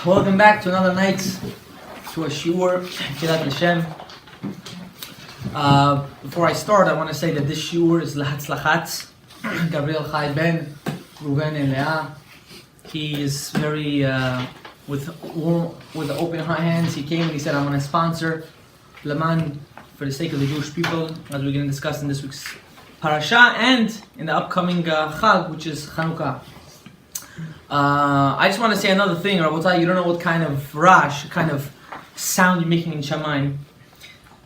Welcome back to another night to a shiur, Kirat Hashem. Before I start, I want to say that this shiur is Lahatzlachatz, Gabriel Chai Ben, Ruben and Leah. He is very, with open hands, he came and he said, I'm going to sponsor Laman for the sake of the Jewish people, as we're going to discuss in this week's parasha and in the upcoming Chag, which is Chanukah. I just want to say another thing, Rabotai. You don't know what kind of rash, kind of sound you're making in Shamayim.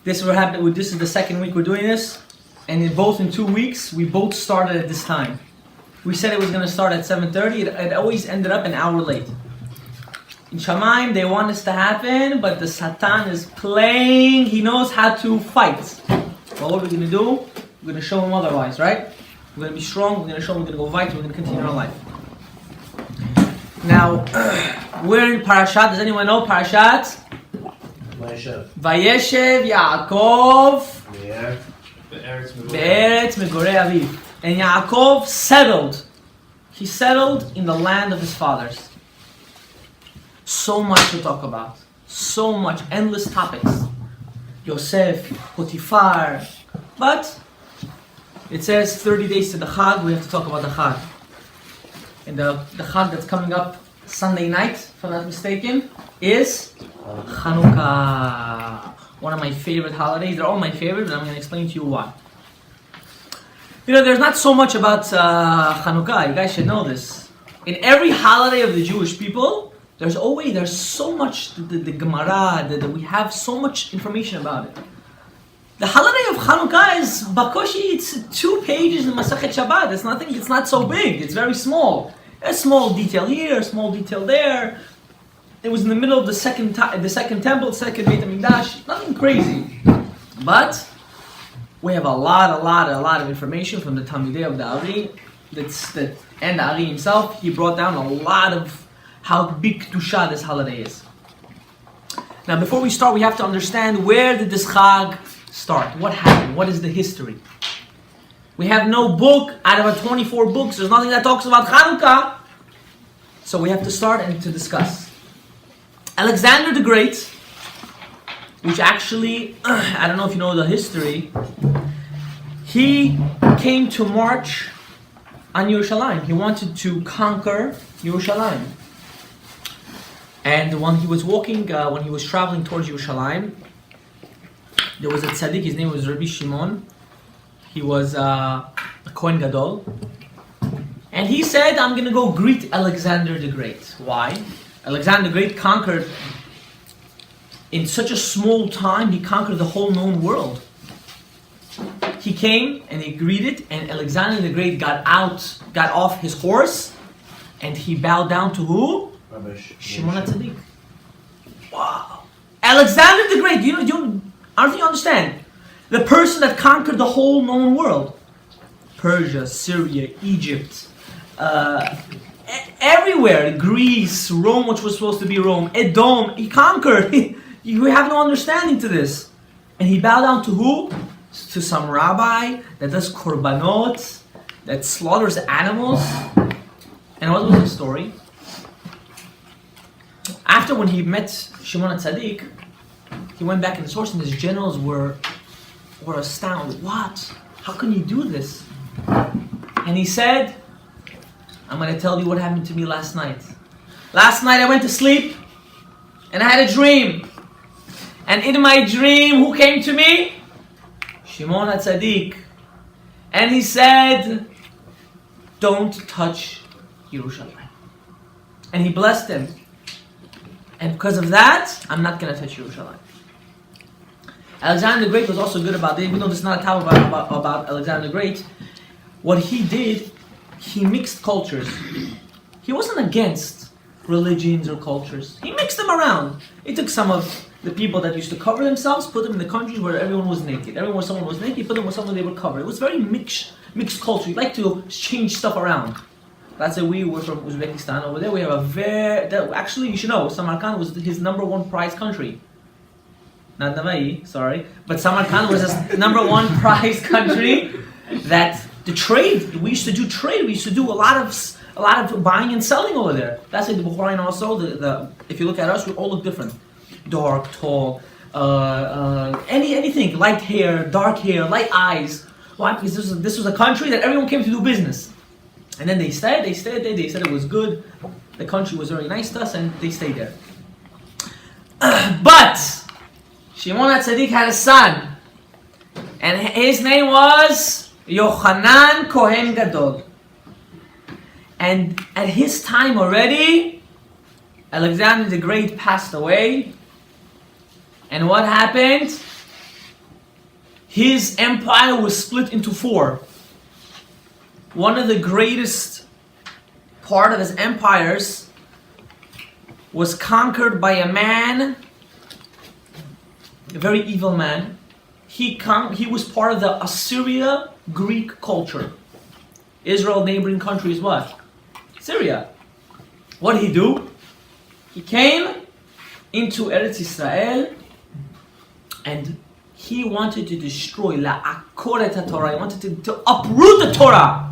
This is the second week we're doing this, and in 2 weeks we both started at this time. We said it was going to start at 7:30. It always ended up an hour late. In Shamayim they want this to happen, but the Satan is playing. He knows how to fight. Well, what we're going to do? We're going to show him otherwise, right? We're going to be strong. We're going to show him we're going to go fight. We're going to continue our life. Now, we're in Parashat. Does anyone know Parashat? Vayeshev Yaakov Be'eretz Megorei Aviv. And Yaakov settled. He settled in the land of his fathers. So much to talk about. So much. Endless topics. Yosef, Potiphar. But it says 30 days to the Chag. We have to talk about the Chag. And the Chag that's coming up Sunday night, if I'm not mistaken, is Chanukah. One of my favorite holidays. They're all my favorite, but I'm going to explain to you why. You know, there's not so much about Chanukah. You guys should know this. In every holiday of the Jewish people, there's so much, the Gemara, we have so much information about it. The holiday of Chanukah is Bakoshi, it's 2 pages in Masachet Shabbat. It's not so big, it's very small. A small detail here, a small detail there. It was in the middle of the second temple, second Beit HaMikdash. Nothing crazy. But we have a lot of information from the Talmidei of the Ari, and the Ari himself. He brought down a lot of how big Kedusha this holiday is. Now before we start, we have to understand, where did this Chag start? What happened? What is the history? We have no book out of our 24 books. There's nothing that talks about Chanukah. So we have to start and to discuss. Alexander the Great, which actually, I don't know if you know the history, he came to march on Yerushalayim. He wanted to conquer Yerushalayim. And when he was traveling towards Yerushalayim, there was a tzaddik, his name was Rabbi Shimon. He was a Kohen Gadol. And he said, I'm going to go greet Alexander the Great. Why? Alexander the Great conquered, in such a small time, he conquered the whole known world. He came and he greeted, and Alexander the Great got off his horse, and he bowed down to who? Shimon HaTzadik. Wow. Alexander the Great, I don't think you understand. The person that conquered the whole known world. Persia, Syria, Egypt, everywhere. Greece, Rome, which was supposed to be Rome, Edom, he conquered. You have no understanding to this. And he bowed down to who? To some rabbi that does korbanot, that slaughters animals. And what was the story? After when he met Shimon HaTzadik, he went back in his horse, and his generals were astounded. What? How can you do this? And he said, I'm going to tell you what happened to me last night. Last night I went to sleep and I had a dream. And in my dream, who came to me? Shimon HaTzadik. And he said, don't touch Yerushalayim. And he blessed him. And because of that, I'm not going to touch Yerushalayim. Alexander the Great was also good about it, even though this is not a topic about Alexander the Great. What he did, he mixed cultures. He wasn't against religions or cultures. He mixed them around. He took some of the people that used to cover themselves, put them in the countries where everyone was naked. Someone was naked, put them with someone they were covered. It was very mixed culture. He liked to change stuff around. Let's say we were from Uzbekistan. Over there we have actually you should know, Samarkand was his #1 prize country. Not Navai, sorry. But Samarkand was his #1 prize country. That the trade, we used to do trade. We used to do a lot of a lot of buying and selling over there. That's like the Bukharian also. If you look at us, we all look different. Dark, tall, anything. Light hair, dark hair, light eyes. Why? Because this was a country that everyone came to do business. And then they stayed there, they said it was good. The country was very nice to us, and they stayed there. But Shimon HaTzadik had a son, and his name was Yochanan Kohen Gadol. And at his time already, Alexander the Great passed away. And what happened? His empire was split into four. One of the greatest part of his empires was conquered by a man, a very evil man. He was part of the Assyria Greek culture. Israel neighboring country is what? Syria. What did he do? He came into Eretz Israel and he wanted to destroy la'akor et Torah. He wanted to uproot the Torah.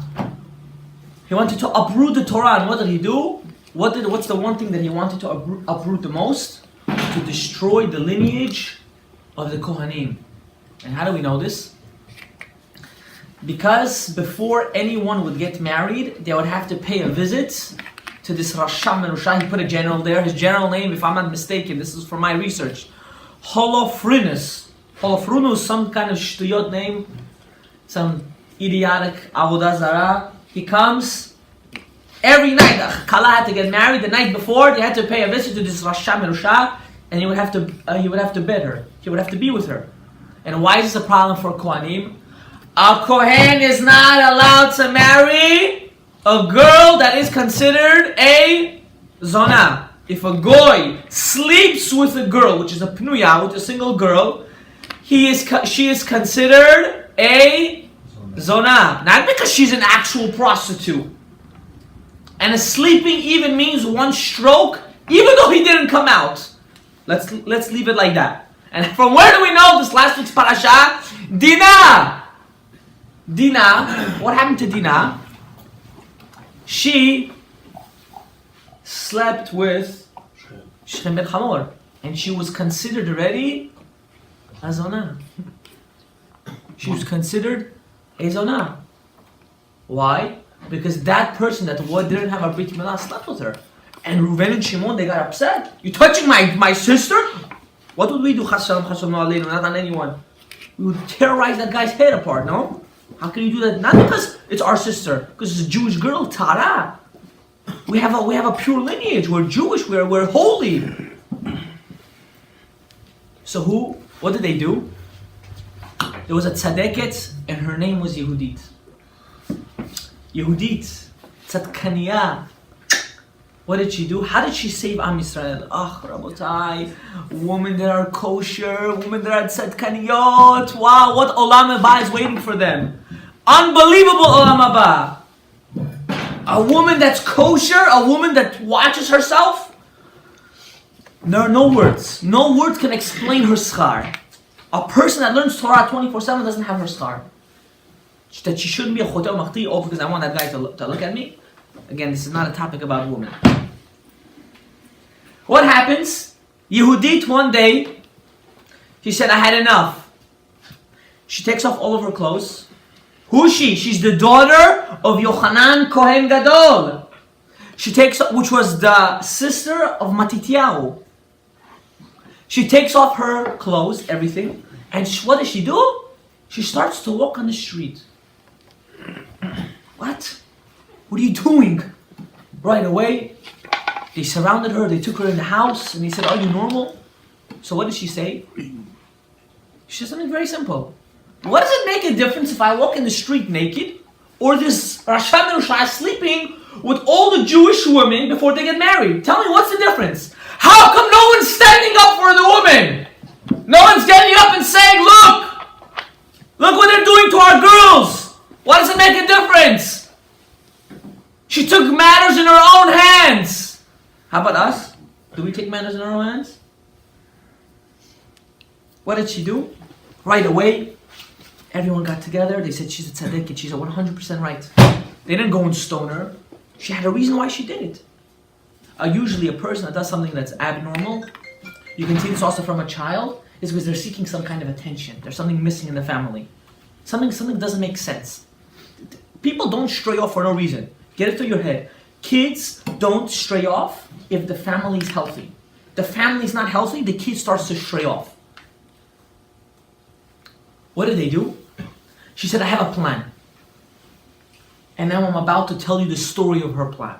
He wanted to uproot the Torah, and what did he do? What's the one thing that he wanted to uproot the most? To destroy the lineage of the Kohanim. And how do we know this? Because before anyone would get married, they would have to pay a visit to this R.Asher. He put a general there. His general name, if I'm not mistaken, this is from my research, Holofrinus. Holofrinus, some kind of shtuyot name, some idiotic avodah zarah. He comes every night. Kala had to get married the night before. They had to pay a visit to this R.Asher, and he would have to bed her. He would have to be with her. And why is this a problem for Kohanim? A Kohen is not allowed to marry a girl that is considered a zona. If a goy sleeps with a girl, which is a pnuya, with a single girl, she is considered a zona. Not because she's an actual prostitute. And a sleeping even means one stroke, even though he didn't come out. Let's leave it like that. And from where do we know this last week's parasha? Dinah, what happened to Dinah? She slept with Shechem ben Hamor, and she was considered already a zonah. She was considered a zonah. Why? Because that person that didn't have a Brit Milah slept with her. And Reuven and Shimon, they got upset. You touching my sister? What would we do? Chas shalom aleinu, not on anyone. We would terrorize that guy's head apart, no? How can you do that? Not because it's our sister, because it's a Jewish girl, Tara. We have a pure lineage. We're Jewish. We're holy. So what did they do? There was a tzadeket, and her name was Yehudit. Yehudit, tzadkaniya. What did she do? How did she save Am Yisrael? Rabotai, women that are kosher, women that are tzadkaniyot. Wow, what olam haba is waiting for them. Unbelievable olam haba. A woman that's kosher, a woman that watches herself. There are no words. No words can explain her schar. A person that learns Torah 24/7 doesn't have her schar. That she shouldn't be a chotel machti, oh, because I want that guy to look at me. Again, this is not a topic about women. What happens? Yehudit one day, she said, I had enough. She takes off all of her clothes. Who is she? She's the daughter of Yochanan Kohen Gadol. Which was the sister of Matityahu. She takes off her clothes, everything, and what does she do? She starts to walk on the street. What? What are you doing? Right away, they surrounded her, they took her in the house, and they said, are you normal? So what did she say? She said something very simple. What does it make a difference if I walk in the street naked, or this R.Asher is sleeping with all the Jewish women before they get married? Tell me, what's the difference? How come no one's standing up for the woman? No one's getting up and saying, look what they're doing to our girls. Why does it make a difference? She took matters in her own hands. How about us? Do we take matters in our own hands? What did she do? Right away, everyone got together. They said she's a tzaddik and she's a 100% right. They didn't go and stone her. She had a reason why she did it. Usually a person that does something that's abnormal, you can see this also from a child, is because they're seeking some kind of attention. There's something missing in the family. Something doesn't make sense. People don't stray off for no reason. Get it through your head. Kids don't stray off if the family's healthy. The family's not healthy, the kid starts to stray off. What did they do? She said, I have a plan. And now I'm about to tell you the story of her plan.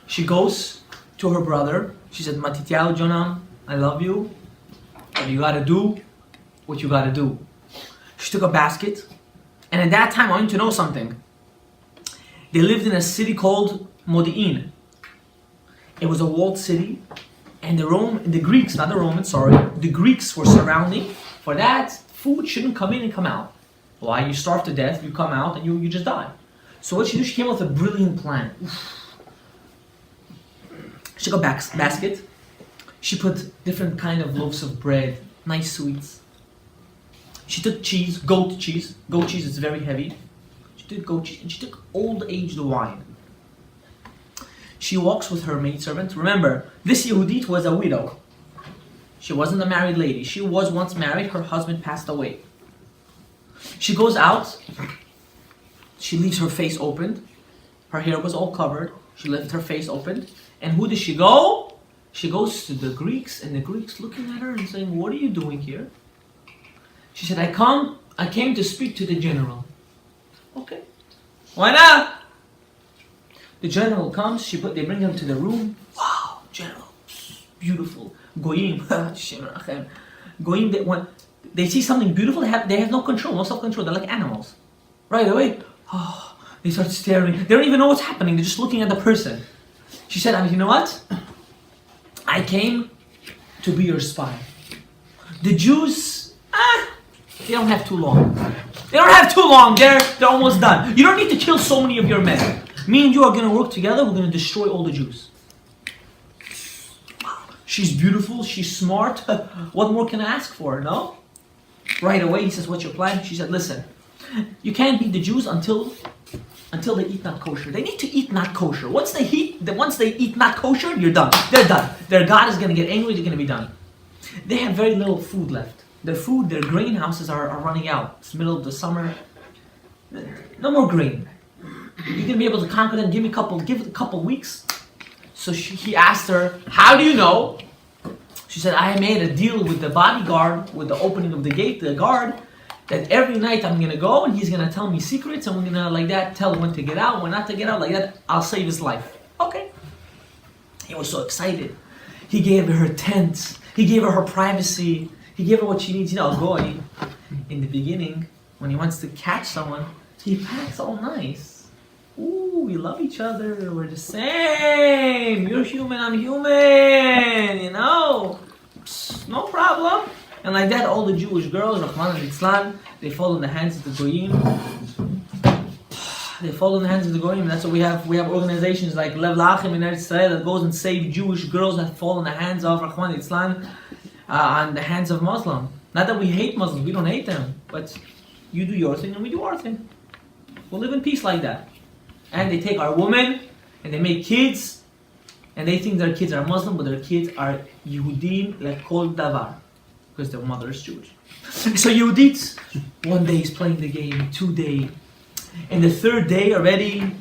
She goes to her brother. She said, Matityahu Jonam, I love you. But you gotta do what you gotta do. She took a basket. And at that time, I want you to know something. They lived in a city called Modi'in. It was a walled city. And the Greeks, not the Romans, sorry. The Greeks were surrounding. For that, food shouldn't come in and come out. Why? You starve to death, you come out, and you just die. So what she did, she came up with a brilliant plan. She took a basket. She put different kind of loaves of bread, nice sweets. She took cheese, goat cheese. Goat cheese is very heavy. She took goat cheese, and she took old-aged wine. She walks with her maidservant. Remember, this Yehudit was a widow. She wasn't a married lady. She was once married. Her husband passed away. She goes out. She leaves her face open. Her hair was all covered. She left her face open. And who does she go? She goes to the Greeks, and the Greeks looking at her and saying, what are you doing here? She said, I came to speak to the general. Okay. Why not? The general comes, they bring him to the room. Wow, general, beautiful. Goyim, Goyim, when they see something beautiful, they have no control, no self-control. They're like animals. Right away, they start staring. They don't even know what's happening. They're just looking at the person. She said, you know what? I came to be your spy. The Jews, they don't have too long. They don't have too long. They're almost done. You don't need to kill so many of your men. Me and you are going to work together. We're going to destroy all the Jews. She's beautiful. She's smart. What more can I ask for? No? Right away, he says, what's your plan? She said, listen, you can't beat the Jews until they eat not kosher. They need to eat not kosher. Once they eat not kosher, you're done. They're done. Their God is going to get angry. They're going to be done. They have very little food left. Their grain houses are running out. It's the middle of the summer. No more grain. You're going to be able to conquer them. Give it a couple weeks. So he asked her, how do you know? She said, I made a deal with the bodyguard, with the opening of the gate, the guard, that every night I'm going to go and he's going to tell me secrets, and we're going to, like that, tell him when to get out, when not to get out, like that, I'll save his life. Okay. He was so excited. He gave her tents. He gave her privacy. He gave her what she needs. You know, Goy, in the beginning, when he wants to catch someone, he packs all nice. Ooh, we love each other. We're the same. You're human, I'm human. You know, no problem. And like that, all the Jewish girls, Rahman and Islam, they fall in the hands of the Goyim. They fall in the hands of the Goyim. That's what we have. We have organizations like Lev Lachim in Eretz Israel that goes and save Jewish girls that fall in the hands of Rahman and Islam, on the hands of Muslim. Not that we hate Muslims. We don't hate them. But you do your thing and we do our thing. We'll live in peace like that. And they take our women, and they make kids, and they think their kids are Muslim, but their kids are Yehudim lekol davar, because their mother is Jewish. So Yehudit, one day he's playing the game, 2 days, and the 3rd day already,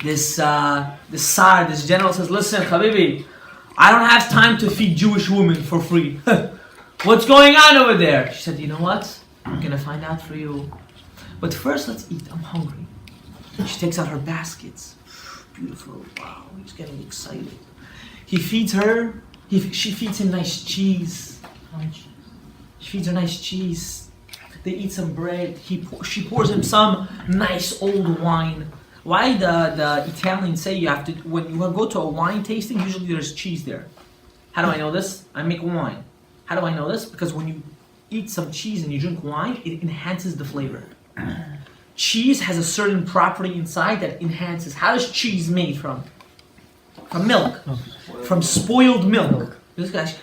this general says, listen, Habibi, I don't have time to feed Jewish women for free. What's going on over there? She said, you know what? I'm going to find out for you. But first, let's eat. I'm hungry. She takes out her baskets. Beautiful. Wow, he's getting excited. He feeds her. She feeds him nice cheese. She feeds her nice cheese. They eat some bread. She pours him some nice old wine. Why the Italians say you have to, when you go to a wine tasting, usually there's cheese there. How do I know this? I make wine. How do I know this? Because when you eat some cheese and you drink wine, it enhances the flavor. Cheese has a certain property inside that enhances. How is cheese made from? From milk. From spoiled milk.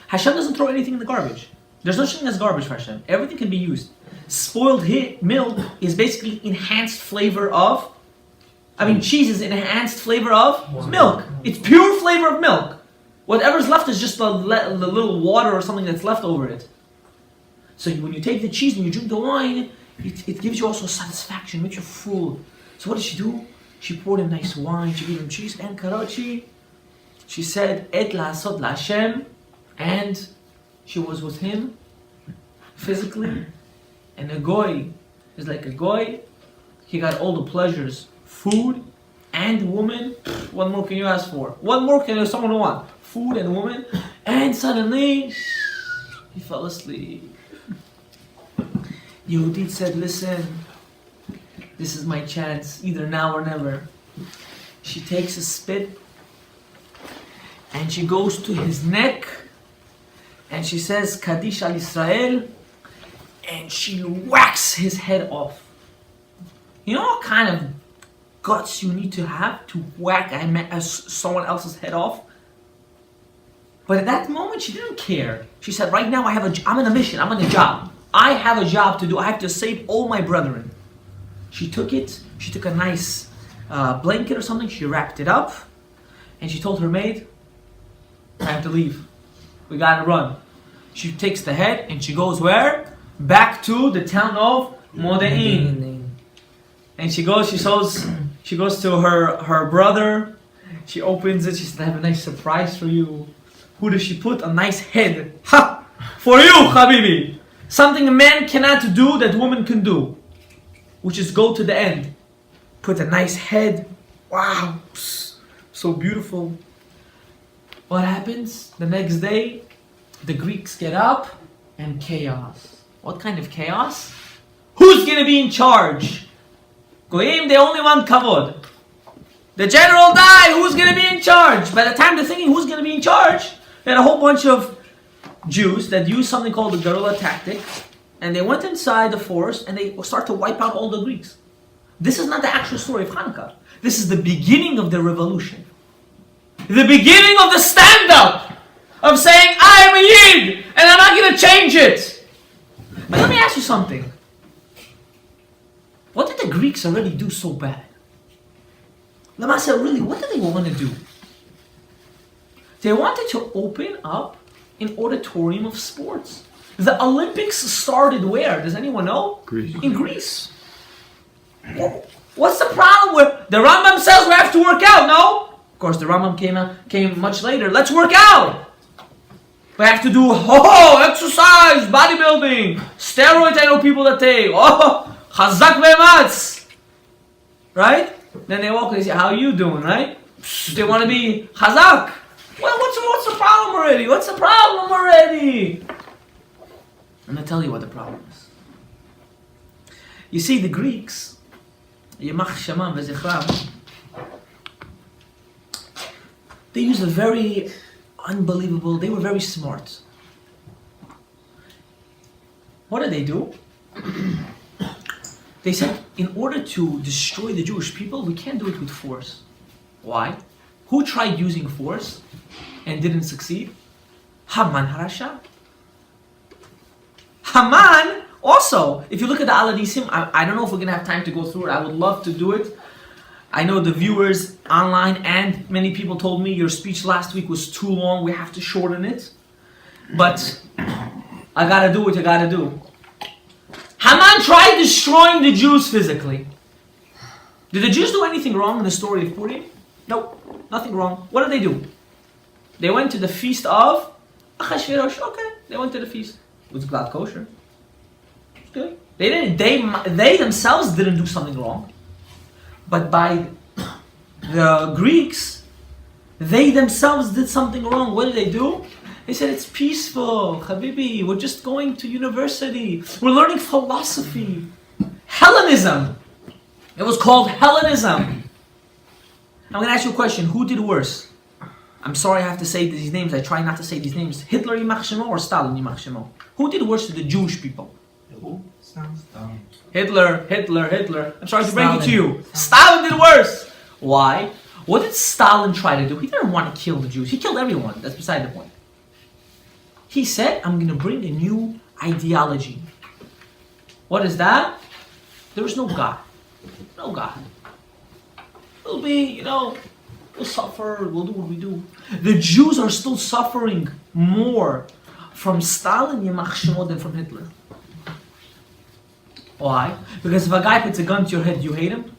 Hashem doesn't throw anything in the garbage. There's no such thing as garbage for Hashem. Everything can be used. Spoiled milk is basically enhanced flavor of I mean, cheese is an enhanced flavor of milk. It's pure flavor of milk. Whatever's left is just the little water or something that's left over it. So when you take the cheese and you drink the wine, it gives you also satisfaction, makes you full. So what did she do? She poured him nice wine, she gave him cheese and karachi. She said, Et la'asod la'Hashem, and she was with him physically. And a goy is like a goy. He got all the pleasures, food and woman. What more can you ask for? What more can someone want? Food and woman. And suddenly, he fell asleep. Yehudit said, listen, this is my chance, either now or never. She takes a spit and she goes to his neck and she says, Kaddish al Israel, and she whacks his head off. You know what kind of guts you need to have to whack someone else's head off? But at that moment, she didn't care. She said, right now I'm on a mission, I'm on a job. I have a job to do, I have to save all my brethren. She took a nice blanket or something, she wrapped it up, and she told her maid, I have to leave. We gotta run. She takes the head and she goes where? Back to the town of Modein. And she goes to her brother, she opens it, she said, I have a nice surprise for you. Who does she put? A nice head. Ha! For you, Habibi! Something a man cannot do that woman can do, which is go to the end. Put a nice head. Wow, so beautiful. What happens? The next day, the Greeks get up and chaos. What kind of chaos? Who's going to be in charge? Goyim, they only want kavod. The general died, who's going to be in charge? By the time they're thinking who's going to be in charge, they had a whole bunch of Jews that used something called the guerrilla tactic, and they went inside the forest and they start to wipe out all the Greeks. This is not the actual story of Hanukkah. This is the beginning of the revolution. The beginning of the stand-up of saying, I am a Yid and I'm not going to change it. But let me ask you something. What did the Greeks already do so bad? Lamasa, really, what did they want to do? They wanted to open up an auditorium of sports. The Olympics started where? Does anyone know? Greece. In Greece. What's the problem with the Rambam says we have to work out? No. Of course, the Rambam came much later. Let's work out. We have to do exercise, bodybuilding, steroids. I know people that take chazak ve'ematz, right? Then they walk and they say, "How are you doing?" Right? They want to be chazak. Well, what's the problem already? What's the problem already? I'm gonna tell you what the problem is. You see, the Greeks, Yemach Shemam v'Zichram, they used a very unbelievable, they were very smart. What did they do? They said, in order to destroy the Jewish people, we can't do it with force. Why? Who tried using force and didn't succeed? Haman Harasha. Haman also, if you look at the Aladisim, I don't know if we're going to have time to go through it. I would love to do it. I know the viewers online and many people told me your speech last week was too long. We have to shorten it. But I got to do what I got to do. Haman tried destroying the Jews physically. Did the Jews do anything wrong in the story of Purim? No, nothing wrong. What did they do? They went to the feast of Achashverosh. Okay, they went to the feast. It was glad kosher. It's good. They themselves didn't do something wrong. But by the Greeks, they themselves did something wrong. What did they do? They said, it's peaceful, Habibi, we're just going to university. We're learning philosophy. Hellenism. It was called Hellenism. I'm going to ask you a question. Who did worse? I'm sorry I have to say these names. I try not to say these names. Hitler Yimach Shemo or Stalin Yimach Shemo? Who did worse to the Jewish people? Who? Sounds dumb. Hitler. I'm sorry to break it to you. Stalin did worse. Why? What did Stalin try to do? He didn't want to kill the Jews. He killed everyone. That's beside the point. He said, I'm going to bring a new ideology. What is that? There is no God. No God. We'll be, we'll suffer, we'll do what we do. The Jews are still suffering more from Stalin than from Hitler. Why? Because if a guy puts a gun to your head, do you hate him?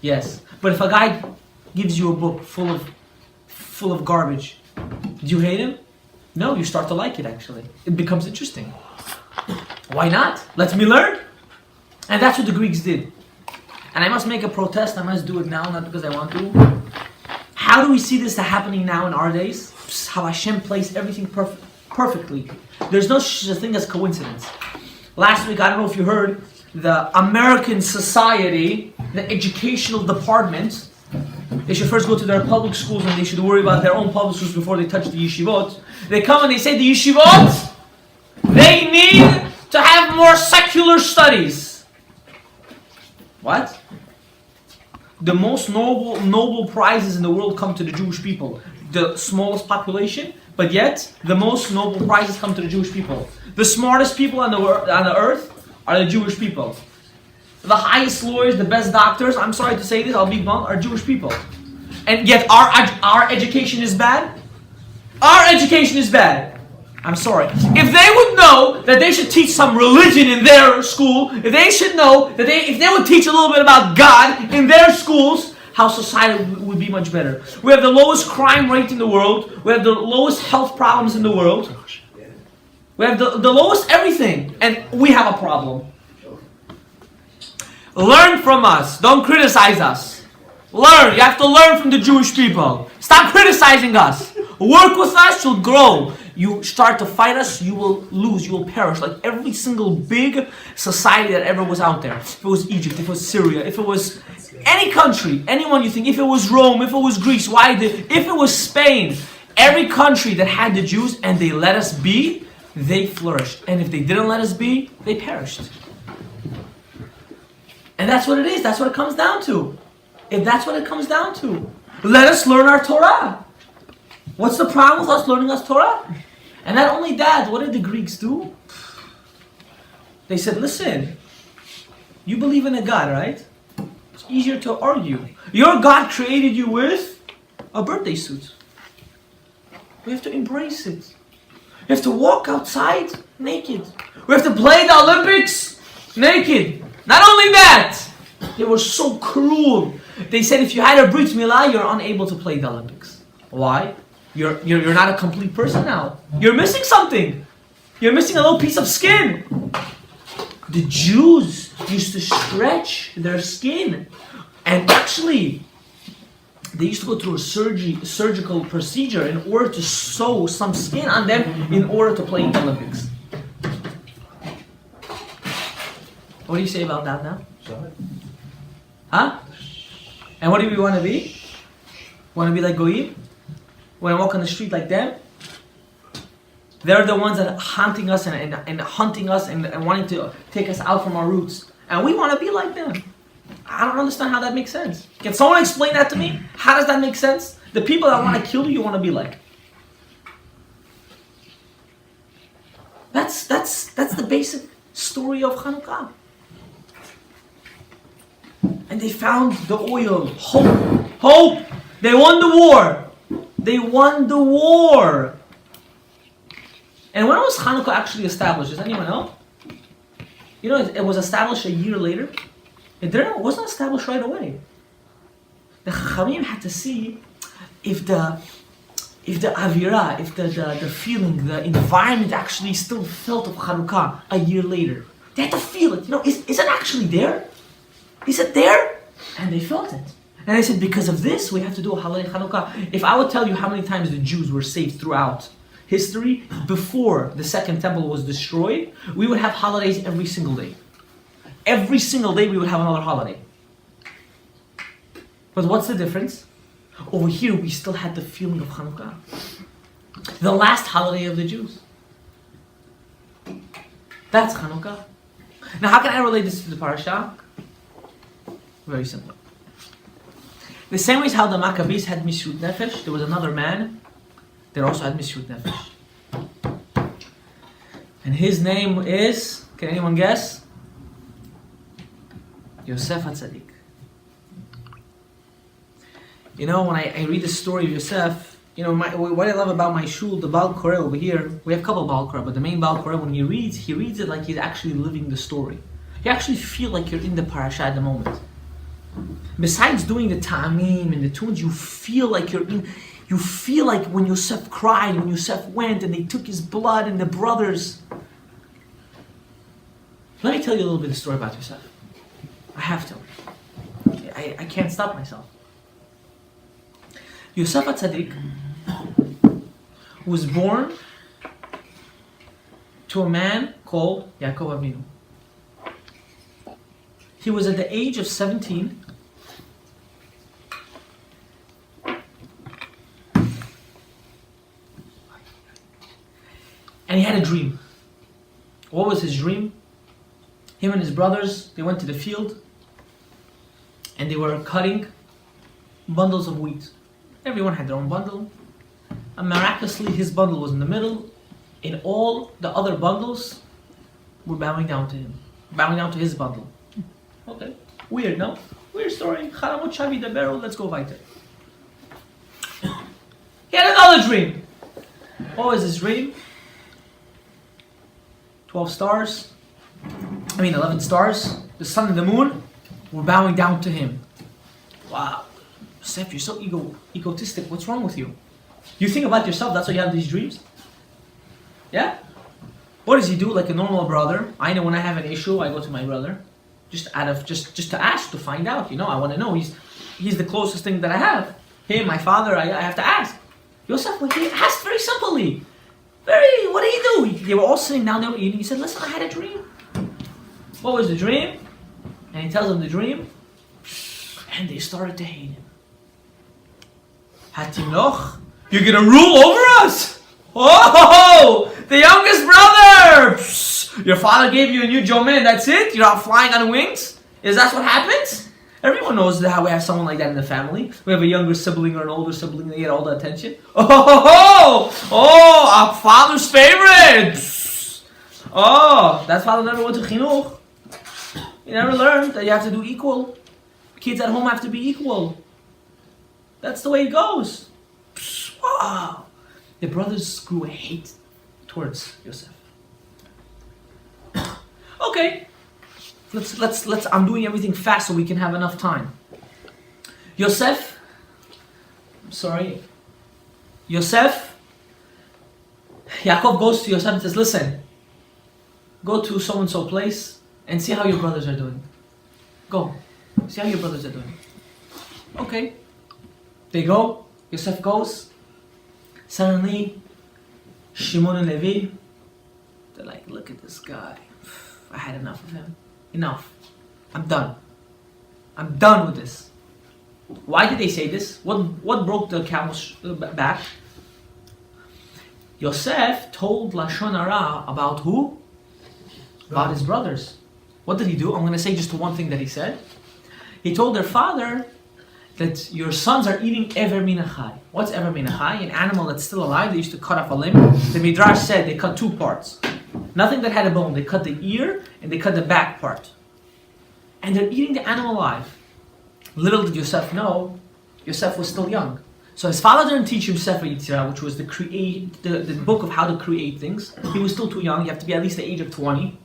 Yes. But if a guy gives you a book full of garbage, do you hate him? No, you start to like it actually. It becomes interesting. Why not? Let me learn. And that's what the Greeks did. And I must make a protest, I must do it now, not because I want to. How do we see this happening now in our days? How Hashem placed everything perfectly. There's no such thing as coincidence. Last week, I don't know if you heard, the American society, the educational department, they should first go to their public schools and they should worry about their own public schools before they touch the yeshivot. They come and they say the yeshivot, they need to have more secular studies. What? The most noble prizes in the world come to the Jewish people. The smallest population, but yet the most noble prizes come to the Jewish people. The smartest people on the earth are the Jewish people. The highest lawyers, the best doctors, I'm sorry to say this, I'll be blunt, are Jewish people. And yet our education is bad? Our education is bad. I'm sorry. If they would know that they should teach some religion in their school, if they should know that if they would teach a little bit about God in their schools, how society would be much better. We have the lowest crime rate in the world. We have the lowest health problems in the world. We have the lowest everything. And we have a problem. Learn from us. Don't criticize us. Learn. You have to learn from the Jewish people. Stop criticizing us. Work with us, you'll grow. You start to fight us, you will lose, you will perish. Like every single big society that ever was out there. If it was Egypt, if it was Syria, if it was any country, anyone you think, if it was Rome, if it was Greece, if it was Spain, every country that had the Jews and they let us be, they flourished. And if they didn't let us be, they perished. And that's what it is, that's what it comes down to. If that's what it comes down to. Let us learn our Torah. What's the problem with us learning us Torah? And not only that, what did the Greeks do? They said, listen, you believe in a God, right? It's easier to argue. Your God created you with a birthday suit. We have to embrace it. We have to walk outside naked. We have to play the Olympics naked. Not only that, they were so cruel. They said if you had a brit milah, you're unable to play the Olympics. Why? You're not a complete person now. You're missing something. You're missing a little piece of skin. The Jews used to stretch their skin. And actually, they used to go through a surgical procedure in order to sew some skin on them in order to play in the Olympics. What do you say about that now? Huh? And what do we want to be? Want to be like Goyim? When I walk on the street like them? They're the ones that are hunting us and hunting us and wanting to take us out from our roots. And we want to be like them. I don't understand how that makes sense. Can someone explain that to me? How does that make sense? The people that want to kill you want to be like. That's the basic story of Hanukkah. And they found the oil. Hope. They won the war. They won the war. And when was Hanukkah actually established? Does anyone know? You know, it was established a year later. It wasn't established right away. The Chachamim had to see if the avira, if the feeling, the environment actually still felt of Hanukkah a year later. They had to feel it. You know, is it actually there? Is it there? And they felt it. And they said, because of this, we have to do a holiday Hanukkah. If I would tell you how many times the Jews were saved throughout history, before the second temple was destroyed, we would have holidays every single day. Every single day we would have another holiday. But what's the difference? Over here we still had the feeling of Hanukkah. The last holiday of the Jews. That's Hanukkah. Now how can I relate this to the parasha? Very simple. The same way as how the Maccabees had Mishrut Nefesh, there was another man that also had Mishrut Nefesh. And his name is, can anyone guess? Yosef HaTzadik. You know, when I read the story of Yosef, you know, what I love about my shul, the Baal Koreh over here, we have a couple of Baal Koreh, but the main Baal Koreh, when he reads it like he's actually living the story. You actually feel like you're in the parasha at the moment. Besides doing the ta'amim and the tunes, you feel like you feel like when Yosef cried, when Yosef went and they took his blood and the brothers. Let me tell you a little bit of the story about Yosef. I have to. I can't stop myself. Yosef HaTzadik was born to a man called Yaakov Avinu. He was at the age of 17. And he had a dream. What was his dream? Him and his brothers, they went to the field and they were cutting bundles of wheat. Everyone had their own bundle. And miraculously, his bundle was in the middle, and all the other bundles were bowing down to him. Bowing down to his bundle. Okay. Weird, no? Weird story. Let's go weiter. He had another dream. What was his dream? 11 stars. The sun and the moon were bowing down to him. Wow. Yosef, you're so egotistic. What's wrong with you? You think about yourself, that's why you have these dreams? Yeah? What does he do like a normal brother? I know when I have an issue, I go to my brother. Just to ask, to find out. You know, I want to know. He's the closest thing that I have. Him, my father, I have to ask. Yosef, he asked very simply. What did he do? They were all sitting down, they were eating. He said, listen, I had a dream. What was the dream? And he tells them the dream. And they started to hate him. Hatinoch, you're going to rule over us? Oh, the youngest brother! Your father gave you a new jomen, that's it? You're not flying on wings? Is that what happens? Everyone knows how we have someone like that in the family. We have a younger sibling or an older sibling, they get all the attention. Oh, our father's favorite! Oh, that father never went to chinuch. He never learned that you have to do equal. Kids at home have to be equal. That's the way it goes. Wow. The brothers grew a hate towards Yosef. Okay. Let's I'm doing everything fast so we can have enough time. Yosef, Yaakov goes to Yosef and says, listen, go to so-and-so place and see how your brothers are doing. Go. See how your brothers are doing. Okay. They go. Yosef goes. Suddenly, Shimon and Levi, they're like, look at this guy. I had enough of him. Enough. I'm done. I'm done with this. Why did they say this? What broke the camel's back? Yosef told Lashon Hara about who? About his brothers. What did he do? I'm going to say just one thing that he said. He told their father that your sons are eating ever minachai. What's ever minachai? An animal that's still alive. They used to cut off a limb. The Midrash said they cut two parts. Nothing that had a bone. They cut the ear and they cut the back part. And they're eating the animal alive. Little did Yosef know, Yosef was still young. So his father didn't teach him Sefer Yetzirah, which was the book of how to create things. He was still too young. You have to be at least the age of 20.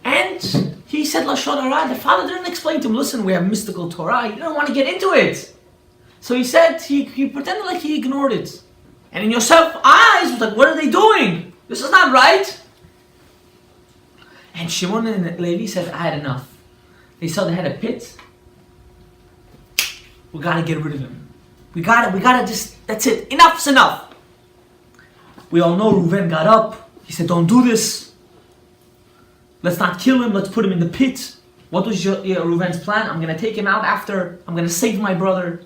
And he said Lashon Hara. The father didn't explain to him, listen, we have mystical Torah. He didn't want to get into it. So he said, he pretended like he ignored it. And in Yosef's eyes, was like, what are they doing? This is not right. And Shimon and Levi said, I had enough. They saw they had a pit. We gotta get rid of him. We gotta just, that's it. Enough's enough. We all know Reuven got up. He said, don't do this. Let's not kill him. Let's put him in the pit. What was Reuven's plan? I'm gonna take him out after. I'm gonna save my brother.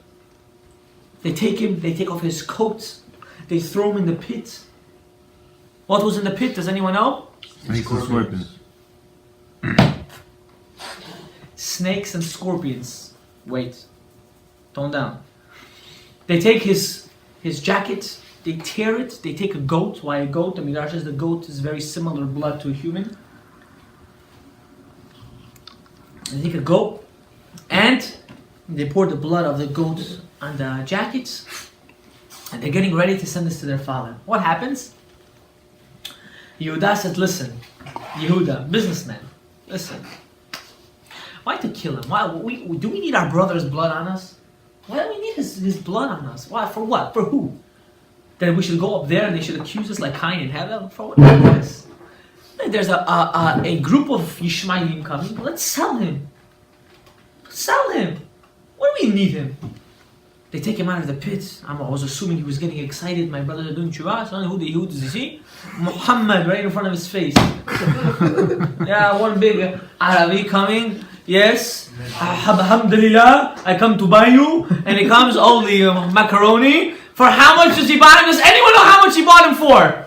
They take him. They take off his coat. They throw him in the pit. What was in the pit? Does anyone know? Scorpions. Snakes and scorpions. Wait. Tone down. They take his jacket, they tear it, they take a goat. Why a goat? The Midrash says the goat is very similar blood to a human. They take a goat and they pour the blood of the goat on the jackets, and they're getting ready to send this to their father. What happens? Yehuda said, listen, Yehuda, businessman, listen. Why to kill him? Why do we need our brother's blood on us? Why do we need his blood on us? Why? For what? For who? That we should go up there and they should accuse us like Cain in heaven? For what purpose? There's a group of Yishmaelim coming. Let's sell him. Sell him. Why do we need him? They take him out of the pit. I was assuming he was getting excited. My brothers are doing tshuva. So who does he see? Muhammad right in front of his face. Yeah, one big Arabi coming. Yes. Alhamdulillah, I come to buy you. And he comes, all the macaroni. For how much does he buy him? Does anyone know how much he bought him for?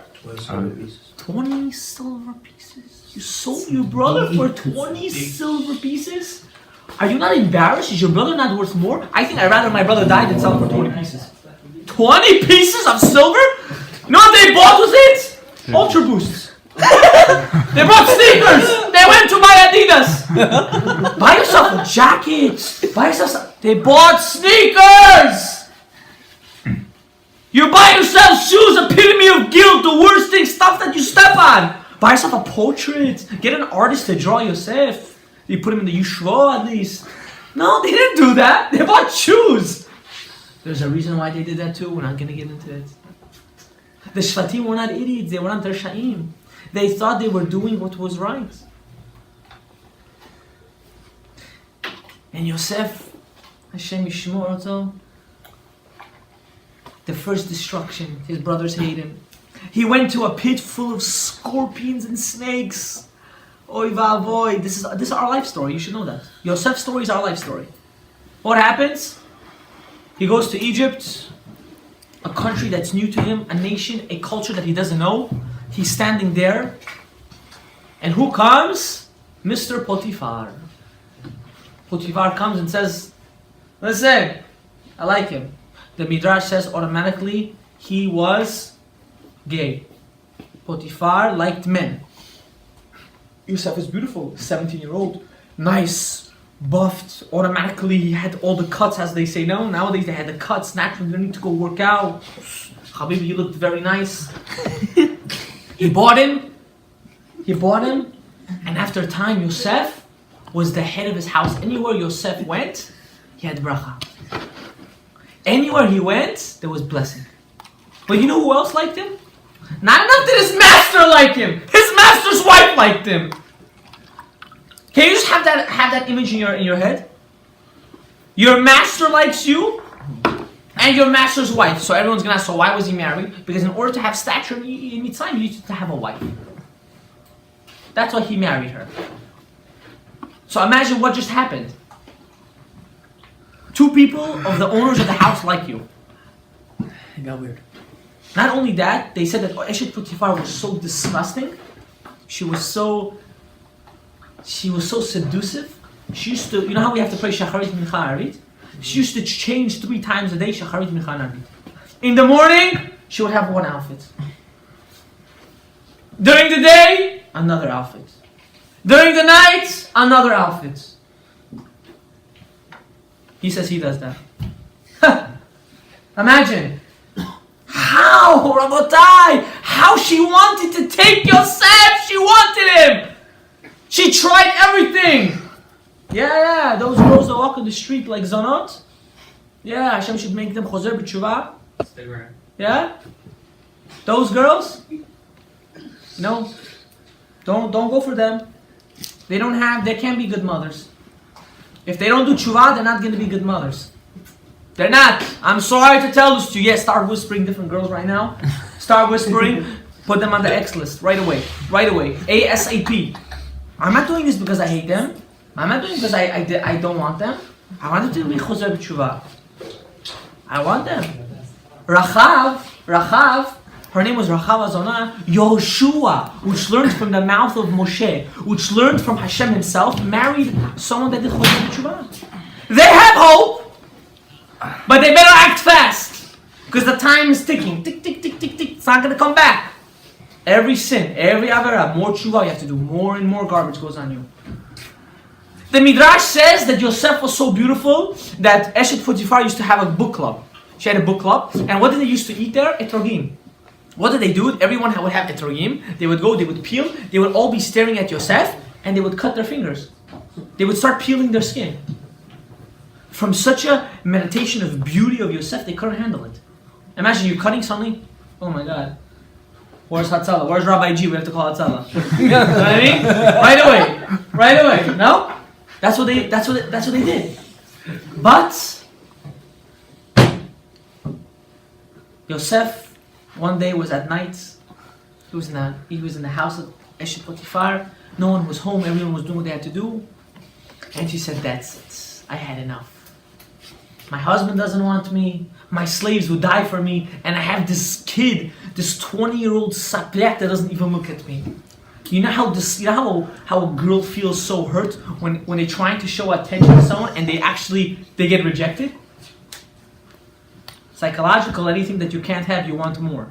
20 silver pieces. You sold your brother for 20 silver pieces? Are you not embarrassed? Is your brother not worth more? I think I'd rather my brother die than sell him for 20 pieces. 20 pieces of silver? You know what they bought with it? Ultra Boosts. They bought sneakers. They went to buy Adidas. Buy yourself a jacket. Buy yourself They bought sneakers. You buy yourself shoes, epitome of guilt, the worst thing, stuff that you step on. Buy yourself a portrait. Get an artist to draw yourself. You put him in the yeshua at least. No, they didn't do that. They bought shoes. There's a reason why they did that too. We're not going to get into it. The Shvatim were not idiots. They were not Rashaim. They thought they were doing what was right. And Yosef, Hashem Yishmor Oto, the first destruction. His brothers hate him. He went to a pit full of scorpions and snakes. Oy vavoy. This is our life story. You should know that. Yosef's story is our life story. What happens? He goes to Egypt, a country that's new to him, a nation, a culture that he doesn't know. He's standing there. And who comes? Mr. Potiphar. Potiphar comes and says, listen, I like him. The Midrash says automatically he was gay. Potiphar liked men. Yosef is beautiful, 17-year-old, nice, buffed. Automatically he had all the cuts, as they say. No, nowadays they had the cuts naturally. They don't need to go work out. Habibi, you looked very nice. He bought him. And after a time, Yosef was the head of his house. Anywhere Yosef went, he had bracha. Anywhere he went, there was blessing. But you know who else liked him? Not enough that his master liked him. His master's wife liked him. Can you just have that image in your head? Your master likes you, and your master's wife. So everyone's gonna ask, so why was he married? Because in order to have stature in Mitzrayim, you need to have a wife. That's why he married her. So imagine what just happened. Two people of the owners of the house like you. It got weird. Not only that, they said that Eshet Potiphar was so disgusting. She was so seductive. She used to, you know how we have to pray Shacharit, Mincha, Arit? She used to change 3 times a day Shacharit, Mincha, Arit. In the morning, she would have one outfit. During the day, another outfit. During the night, another outfit. He says he does that. Imagine. How, Rabotai? How she wanted to take Yosef. She wanted him. She tried everything. Yeah, those girls that walk on the street like Zanot. Yeah, Hashem should make them Choser B'tshuva. Instagram. Yeah? Those girls? No. Don't go for them. They can't be good mothers. If they don't do tshuva, they're not going to be good mothers. They're not. I'm sorry to tell this to you. Yes, start whispering different girls right now. Start whispering. Put them on the X list right away. Right away. ASAP. I'm not doing this because I hate them. I'm not doing it because I don't want them. I want them to be Choser B'tshuva. I want them. Rachav, her name was Rachav Azona, Yehoshua, which learned from the mouth of Moshe, which learned from Hashem himself, married someone that did Choser B'tshuva. They have hope, but they better act fast, because the time is ticking. Tick, tick, tick, tick, tick. It's not going to come back. Every sin, every avera, more tshuva, you have to do more and more garbage goes on you. The Midrash says that Yosef was so beautiful that Eshet Potiphar used to have a book club. She had a book club. And what did they used to eat there? Etrogim. What did they do? Everyone would have etrogim. They would go, they would peel. They would all be staring at Yosef and they would cut their fingers. They would start peeling their skin. From such a meditation of beauty of Yosef, they couldn't handle it. Imagine you cutting something. Oh my God. Where's Hatzalah? Where's Rabbi G? We have to call Hatzalah. You know what I mean? Right away. No? That's what they did. But Yosef one day was at night. He was in the house of Eshet Potiphar. No one was home. Everyone was doing what they had to do. And she said, "That's it. I had enough. My husband doesn't want me. My slaves would die for me. And I have this kid, this 20-year-old saplek that doesn't even look at me." You know how a girl feels so hurt when they're trying to show attention to someone and they get rejected? Psychological, anything that you can't have, you want more.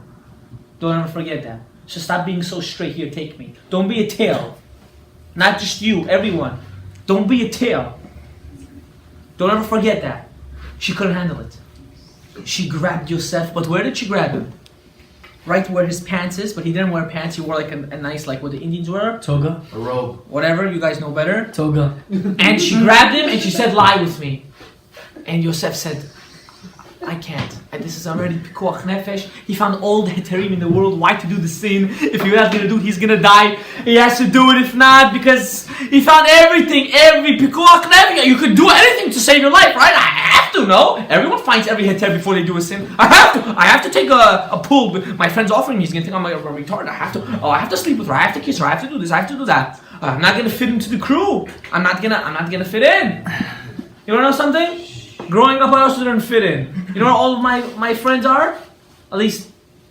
Don't ever forget that. So stop being so straight. Here, take me. Don't be a tail. Not just you, everyone. Don't be a tail. Don't ever forget that. She couldn't handle it. She grabbed Yosef, but where did she grab him? Right where his pants is, but he didn't wear pants. He wore like a nice, like what the Indians wear. Toga. A robe. Whatever, you guys know better. Toga. And she grabbed him and she said, "Lie with me." And Yosef said, "I can't. And this is already pikuach nefesh." He found all the heterim in the world. Why to do the sin? If you're not going to do it, he's going to die. He has to do it. If not, because he found everything. Every pikuach nefesh. You could do anything to save your life, right? I have to, no? Everyone finds every heter before they do a sin. I have to take a pull. My friend's offering me. He's going to think I'm a retard. I have to sleep with her. I have to kiss her. I have to do this. I have to do that. I'm not going to fit into the crew. I'm not going to fit in. You want to know something? Growing up, I also didn't fit in. You know where all of my friends are? At least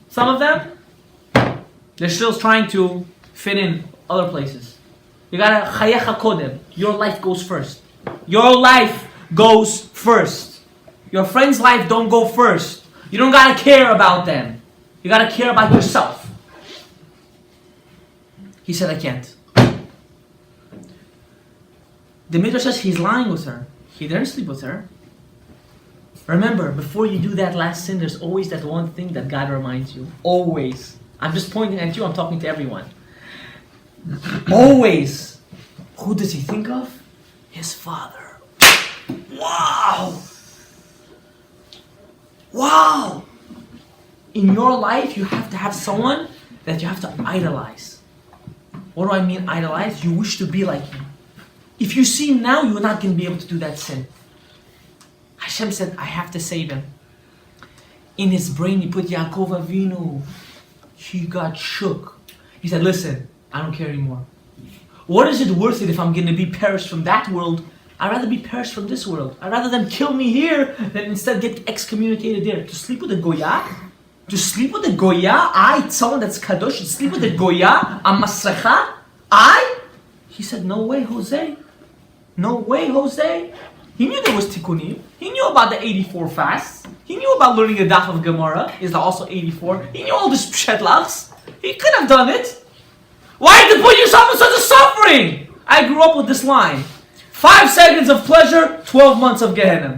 some of them? They're still trying to fit in other places. You gotta chayecha kodem. Your life goes first. Your life goes first. Your friend's life don't go first. You don't gotta care about them. You gotta care about yourself. He said, "I can't." The Midrash says he's lying with her. He didn't sleep with her. Remember, before you do that last sin, there's always that one thing that God reminds you. Always. I'm just pointing at you, I'm talking to everyone. Always. Who does he think of? His father. Wow! Wow! In your life, you have to have someone that you have to idolize. What do I mean idolize? You wish to be like him. If you see him now, you're not going to be able to do that sin. Hashem said, "I have to save him." In his brain, he put Yaakov Avinu. He got shook. He said, "Listen, I don't care anymore. What is it worth it if I'm going to be perished from that world? I'd rather be perished from this world. I'd rather them kill me here than instead get excommunicated there. To sleep with a Goya? To sleep with a Goya? Someone that's Kadosh, to sleep with a Goya? A Masrecha? He said, "No way, Jose. No way, Jose." He knew there was tikkunim. He knew about the 84 fasts. He knew about learning a daf of Gemara. Is there also 84? He knew all this pshetlachs. He could have done it. Why to put yourself in such a suffering? I grew up with this line: 5 seconds of pleasure, 12 months of Gehenna.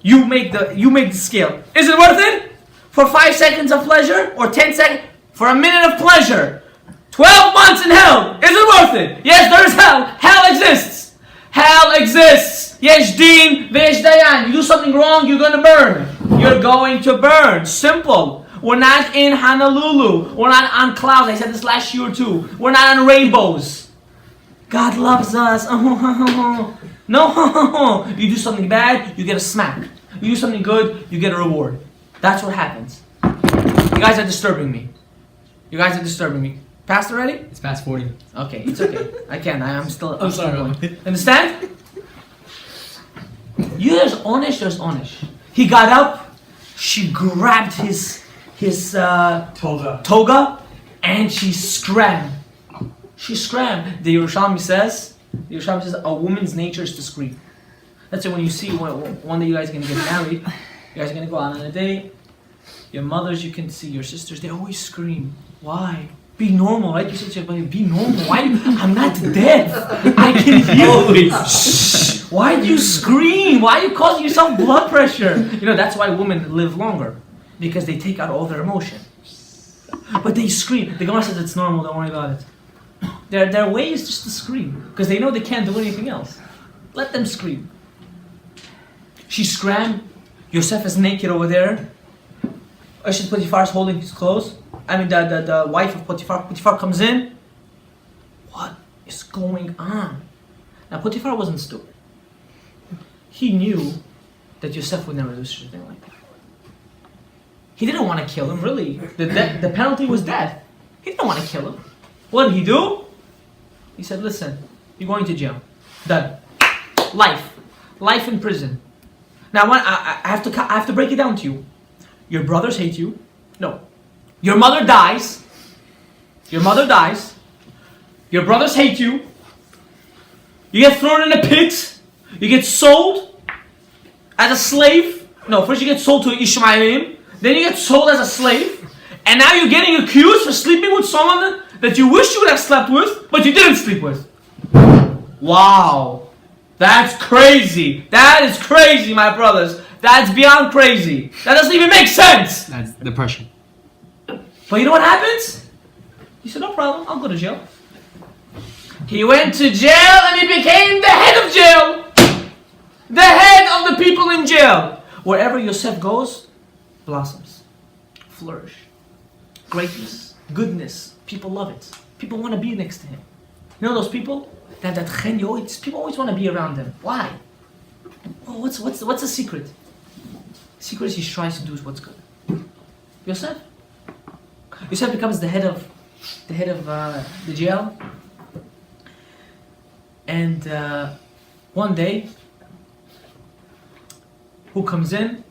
You make the scale. Is it worth it? For 5 seconds of pleasure or 10 seconds? For a minute of pleasure. 12 months in hell. Is it worth it? Yes, there is hell. Hell exists. Hell exists. Yesh din ve'yesh dayan. You do something wrong, you're going to burn. You're going to burn. Simple. We're not in Honolulu. We're not on clouds. I said this last year too. We're not on rainbows. God loves us. No. You do something bad, you get a smack. You do something good, you get a reward. That's what happens. You guys are disturbing me. Passed already? It's past 40. Okay, it's okay. I'm still I'm sorry. going. Understand? There's onish. He got up, she grabbed his toga, and she screamed. The Yerushalmi says, a woman's nature is to scream. Let's say when you see one day you guys are going to get married, you guys are going to go out on a date, your mothers, you can see your sisters, they always scream. Why? Be normal, right? You said to your buddy, be normal. Why? I'm not deaf. I can hear you. Shh. Why do you scream? Why are you causing yourself blood pressure? You know, that's why women live longer. Because they take out all their emotion. But they scream. The Gemara says it's normal, don't worry about it. Their way is just to scream. Because they know they can't do anything else. Let them scream. She scram. Yosef is naked over there. Ashit Potiphar is holding his clothes. I mean, the wife of Potiphar. Potiphar comes in. What is going on? Now, Potiphar wasn't stupid. He knew that Yosef would never do such a thing like that. He didn't want to kill him, really. The penalty was death. He didn't want to kill him. What did he do? He said, listen, you're going to jail. Done. Life in prison. Now, I have to break it down to you. Your brothers hate you. No. Your mother dies. Your mother dies. Your brothers hate you. You get thrown in a pit. You get sold as a slave. No, first you get sold to Ishmaelim. Then you get sold as a slave. And now you're getting accused for sleeping with someone that you wish you would have slept with, but you didn't sleep with. Wow. That's crazy. That is crazy, my brothers. That's beyond crazy. That doesn't even make sense. That's depression. But you know what happens? He said, no problem, I'll go to jail. He went to jail and he became the head of jail. The head of the people in jail. Wherever Yosef goes, blossoms. Flourish. Greatness. Goodness. People love it. People want to be next to him. You know those people? That chenyo, people always want to be around them. Why? Well, what's the secret? The secret is he tries to do what's good. Yosef becomes the head of the jail. And one day, who comes in?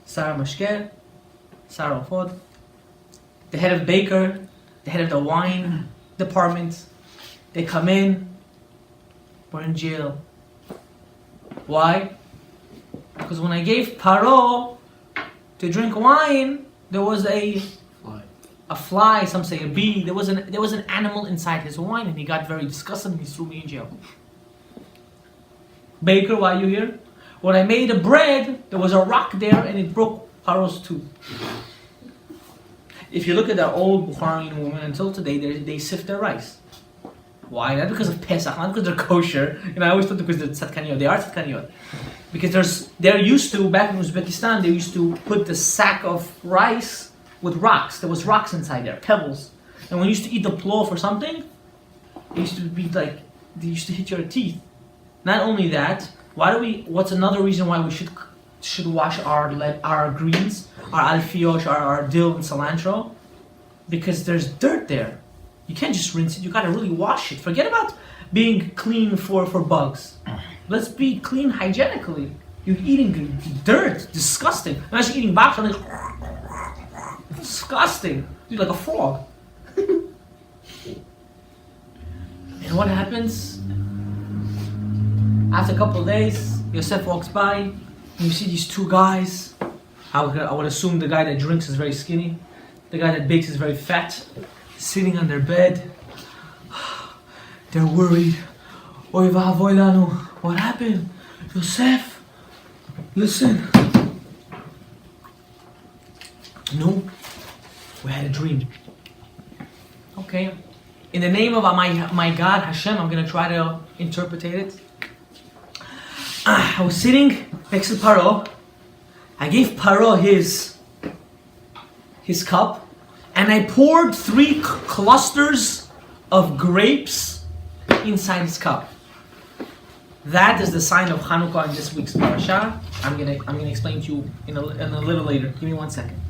Sarah Mashker, Sarah Fod, the head of baker, the head of the wine department. They come in. We're in jail. Why? Because when I gave Paro to drink wine, there was a fly, some say a bee. There was an animal inside his wine, and he got very disgusted and he threw me in jail. Baker, why are you here? When I made a bread, there was a rock there and it broke Paro's tooth. If you look at the old Bukharian women until today, they sift their rice. Why? Not because of Pesach, not because they're kosher. I always thought because they're tzadkaniyot. They are tzadkaniyot. Because they're used to, back in Uzbekistan, they used to put the sack of rice with rocks. There was rocks inside there, pebbles. And when you used to eat the plov or something, it used to be like, they used to hit your teeth. Not only that, what's another reason why we should wash our greens, our alfiosh, our dill and cilantro? Because there's dirt there. You can't just rinse it, you gotta really wash it. Forget about being clean for bugs. Let's be clean hygienically. You're eating dirt, disgusting. I'm actually eating bach, I'm like, disgusting. You're like a frog. And what happens? After a couple of days, Yosef walks by, and you see these two guys. I would assume the guy that drinks is very skinny. The guy that bakes is very fat. Sitting on their bed. They're worried. Oy va'avoy lanu. What happened? Yosef, listen. No, we had a dream. Okay. In the name of my God, Hashem, I'm going to try to interpret it. I was sitting next to Paro. I gave Paro his cup. And I poured 3 clusters of grapes inside his cup. That is the sign of Hanukkah in this week's parasha. I'm gonna explain to you in a little later. Give me 1 second.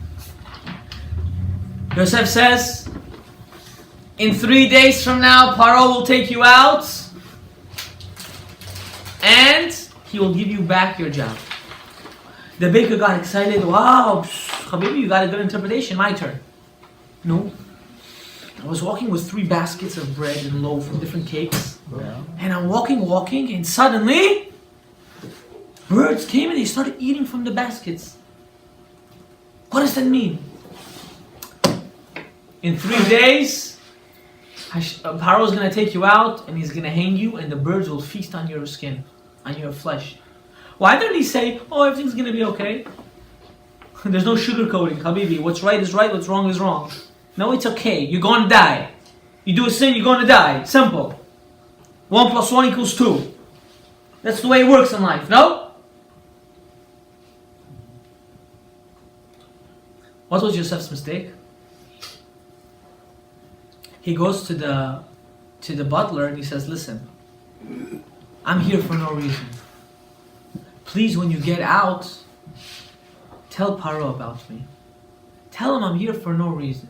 Yosef says, in 3 days from now, Paro will take you out, and he will give you back your job. The baker got excited. Wow, Habibi, you got a good interpretation. My turn. No. I was walking with 3 baskets of bread and loaf and different cakes. Yeah. And I'm walking, and suddenly, birds came and they started eating from the baskets. What does that mean? In 3 days, Paro is going to take you out and he's going to hang you and the birds will feast on your skin, on your flesh. Why didn't he say, oh, everything's going to be okay? There's no sugarcoating, Habibi. What's right is right, what's wrong is wrong. No, it's okay. You're going to die. You do a sin, you're going to die. Simple. 1 + 1 = 2. That's the way it works in life, no? What was Yosef's mistake? He goes to the butler and he says, listen, I'm here for no reason. Please, when you get out, tell Paro about me. Tell him I'm here for no reason.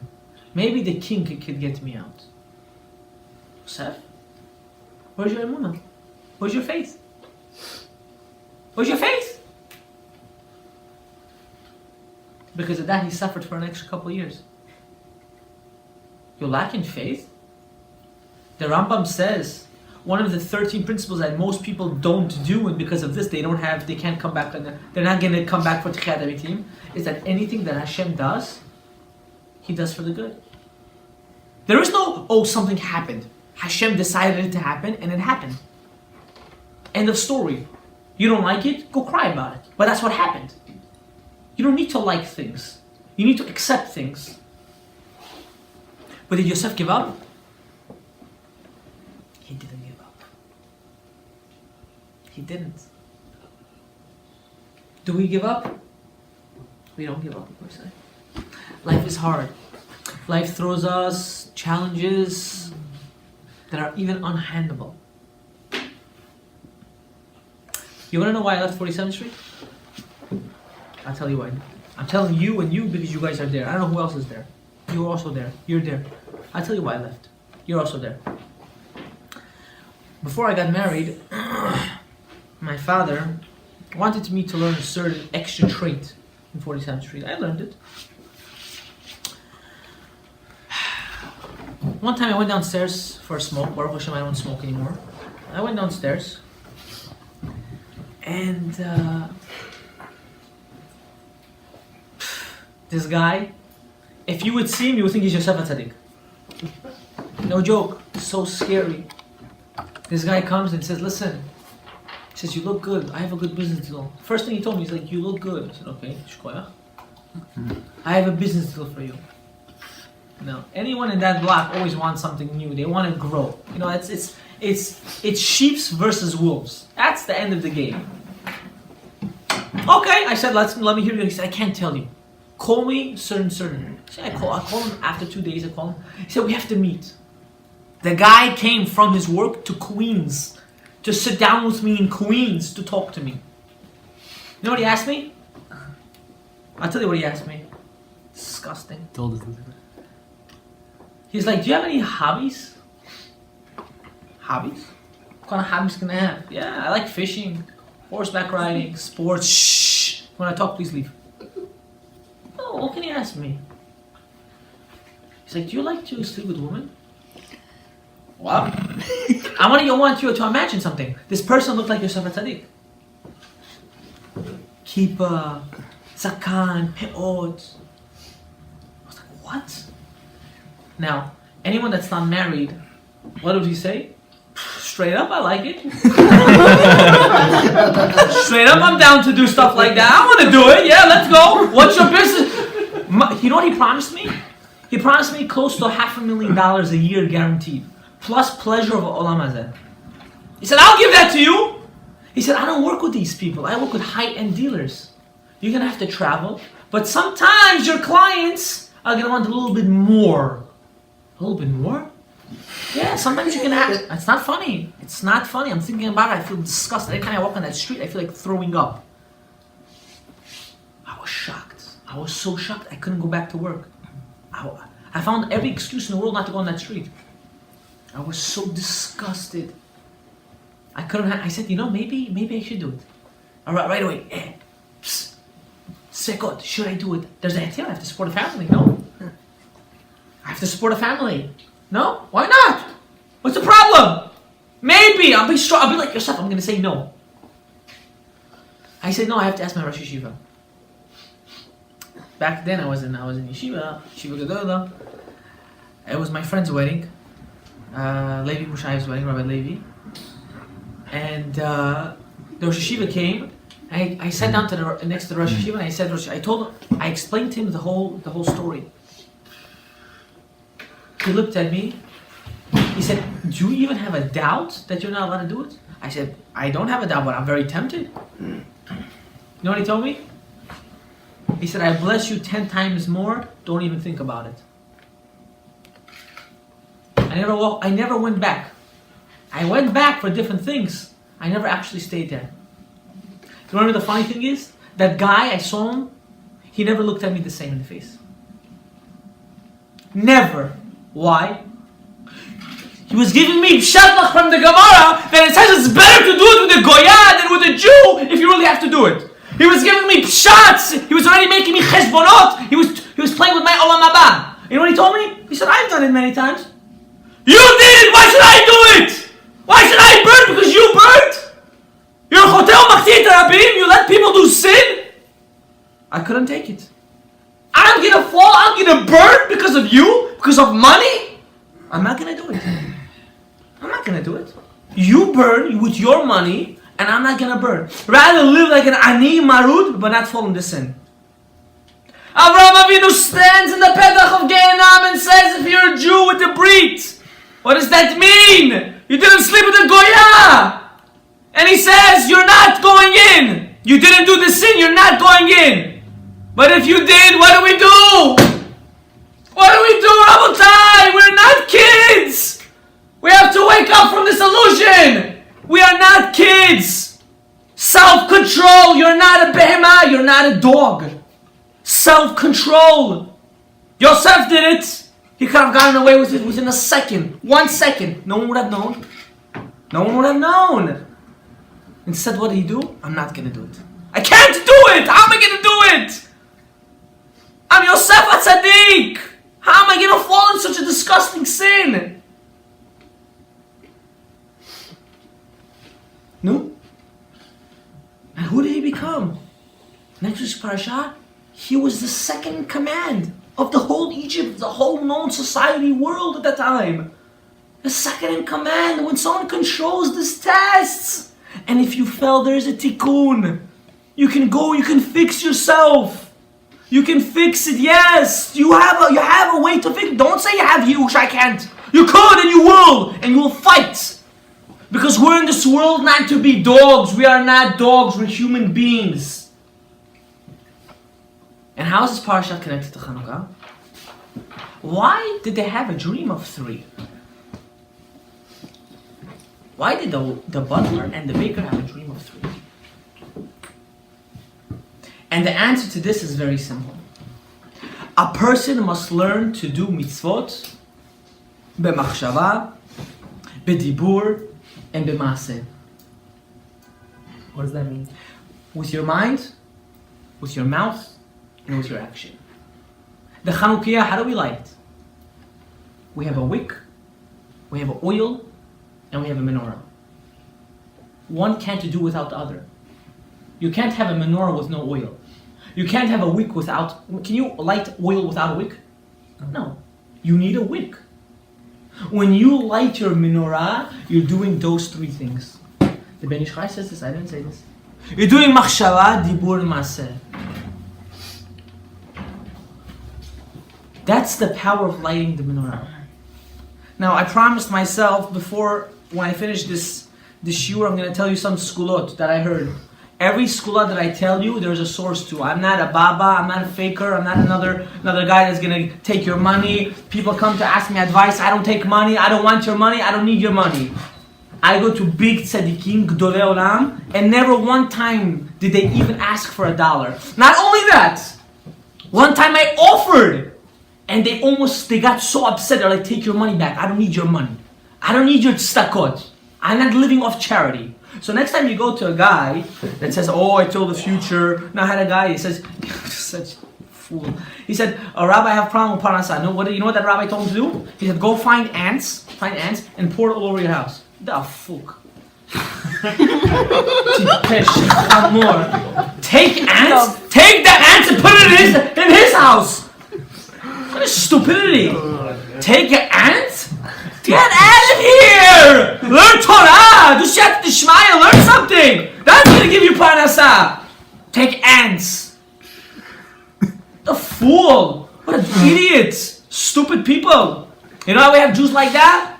Maybe the king could get me out. Yosef, where's your emunah? Where's your faith? Where's your faith? Because of that, he suffered for an extra couple of years. You're lacking faith? The Rambam says one of the 13 principles that most people don't do, and because of this they can't come back, they're not going to come back for Techiyat Avitim, is that anything that Hashem does, He does for the good. There is no, oh, something happened. Hashem decided it to happen, and it happened. End of story. You don't like it? Go cry about it. But that's what happened. You don't need to like things. You need to accept things. But did Yosef give up? He didn't give up. He didn't. Do we give up? We don't give up, per se. Life is hard. Life throws us challenges that are even unhandleable. You want to know why I left 47th Street? I'll tell you why. I'm telling you and you because you guys are there. I don't know who else is there. You're also there. You're there. I'll tell you why I left. You're also there. Before I got married, my father wanted me to learn a certain extra trait in 47th Street. I learned it. One time I went downstairs for a smoke. Baruch Hashem, I don't smoke anymore. I went downstairs and this guy, if you would see him, you would think he's Yosef HaTzadik. No joke. So scary. This guy comes and says, listen. He says, you look good. I have a good business deal. First thing he told me, he's like, you look good. I said, okay, shkoyach. I have a business deal for you. Now, anyone in that block always wants something new. They want to grow. You know, it's sheeps versus wolves. That's the end of the game. Okay, I said, let me hear you. He said, I can't tell you. Call me certain. I call him after 2 days. I call him. He said, we have to meet. The guy came from his work to Queens to sit down with me in Queens to talk to me. You know what he asked me? I'll tell you what he asked me. Disgusting. Told us. He's like, do you have any hobbies? Hobbies? What kind of hobbies can I have? Yeah, I like fishing, horseback riding, sports. Shh. When I talk, please leave. Oh, what can you ask me? He's like, do you like to sleep with women? What? I want you to imagine something. This person looked like Yosef HaTzadik. Kippah, zakan, peot. I was like, what? Now, anyone that's not married, what would he say? Straight up, I like it. Straight up, I'm down to do stuff like that. I want to do it. Yeah, let's go. What's your business? You know what he promised me? He promised me close to $500,000 a year guaranteed. Plus pleasure of Olam Hazeh. He said, I'll give that to you. He said, I don't work with these people. I work with high-end dealers. You're going to have to travel. But sometimes your clients are going to want a little bit more. A little bit more? Yeah, sometimes you can have... It's not funny. It's not funny. I'm thinking about it. I feel disgusted. Every time I walk on that street, I feel like throwing up. I was shocked. I was so shocked. I couldn't go back to work. I found every excuse in the world not to go on that street. I was so disgusted. I couldn't. I said, maybe I should do it. All right away. Sekot, should I do it? There's a hetir. I have to support a family. No, I have to support a family. No, why not? What's the problem? Maybe I'll be strong. I'll be like yourself. I'm gonna say no. I said no. I have to ask my Rosh Yeshiva. Back then I was in yeshiva Gedola. It was my friend's wedding. Levi Mushai's wedding, Rabbi Levi. And the Rosh Hashiva came. I sat down next to the Rosh Hashiva and I explained to him the whole story. He looked at me. He said, "Do you even have a doubt that you're not allowed to do it?" I said, "I don't have a doubt, but I'm very tempted." You know what he told me? He said, "I bless you 10 times more. Don't even think about it." I never went back. I went back for different things. I never actually stayed there. You remember the funny thing is? That guy, I saw him, he never looked at me the same in the face. Never. Why? He was giving me pshat from the Gemara that it says it's better to do it with a Goya than with a Jew if you really have to do it. He was giving me pshats. He was already making me cheshbonot. He was playing with my olam haba. You know what he told me? He said, "I've done it many times." "You did it! Why should I do it? Why should I burn because you burned? You're a hotel machtit rabim. You let people do sin." I couldn't take it. I'm gonna fall. I'm gonna burn because of you, because of money. I'm not gonna do it. I'm not gonna do it. You burn with your money, and I'm not gonna burn. Rather live like an ani marud, but not fall into sin. Avraham Avinu stands in the Petach of Gehenam and says, "If you're a Jew with the Brit, what does that mean? You didn't sleep with a Goya." And he says, "You're not going in. You didn't do the sin, you're not going in. But if you did, what do we do? What do we do, Rabotai? We're not kids. We have to wake up from this illusion. We are not kids. Self-control. You're not a behemah. You're not a dog. Self-control. Yosef did it. He could have gotten away with it within a second. 1 second. No one would have known. No one would have known. Instead, what did he do? I'm not going to do it. I can't do it. How am I going to do it? I'm Yosef HaTzadik. How am I going to fall in such a disgusting sin? No? And who did he become? Next week's parasha, he was the second in command of the whole Egypt, the whole known society world at that time. The second in command when someone controls these tests. And if you fell, there's a tikkun. You can go, you can fix yourself. You can fix it, yes. You have a way to fix it. Don't say you have Yush, I can't. You could and you will. And you will fight. Because we're in this world not to be dogs. We are not dogs, we're human beings. And how is this parasha connected to Chanukah? Why did they have a dream of 3? Why did the butler and the baker have a dream of 3? And the answer to this is very simple. A person must learn to do mitzvot b'machshava, b'dibur, and b'maaseh. What does that mean? With your mind, with your mouth, and with your action. The Chanukiah, how do we light it? We have a wick, we have an oil, and we have a menorah. One can't do without the other. You can't have a menorah with no oil. You can't have a wick without... Can you light oil without a wick? No. You need a wick. When you light your menorah, you're doing those 3 things. The Ben Ish Chai says this, I didn't say this. You're doing machshava, dibur, and maaseh. That's the power of lighting the menorah. Now, I promised myself when I finish this shiur, I'm going to tell you some skulot that I heard. Every skula that I tell you, there's a source to. I'm not a baba, I'm not a faker, I'm not another guy that's going to take your money. People come to ask me advice, I don't take money, I don't want your money, I don't need your money. I go to big tzaddikim, gdolei olam, and never one time did they even ask for $1. Not only that, one time I offered, and they got so upset, they're like, take your money back, I don't need your money. I don't need your tzedakot. I'm not living off charity. So next time you go to a guy that says, "Oh, I told the future." No, I had a guy, he says, such a fool. He said, "Rabbi, I have a problem with parnasah." You know what that rabbi told him to do? He said, "Go find ants, and pour it all over your house." The fuck. More. Take the ants and put it in his house. What a stupidity. Take an ant? Get out of here! Learn Torah! Do Shat Dishmaya, learn something! That's gonna give you parnasah! Take ants! The fool! What an idiot! Stupid people! You know why we have Jews like that?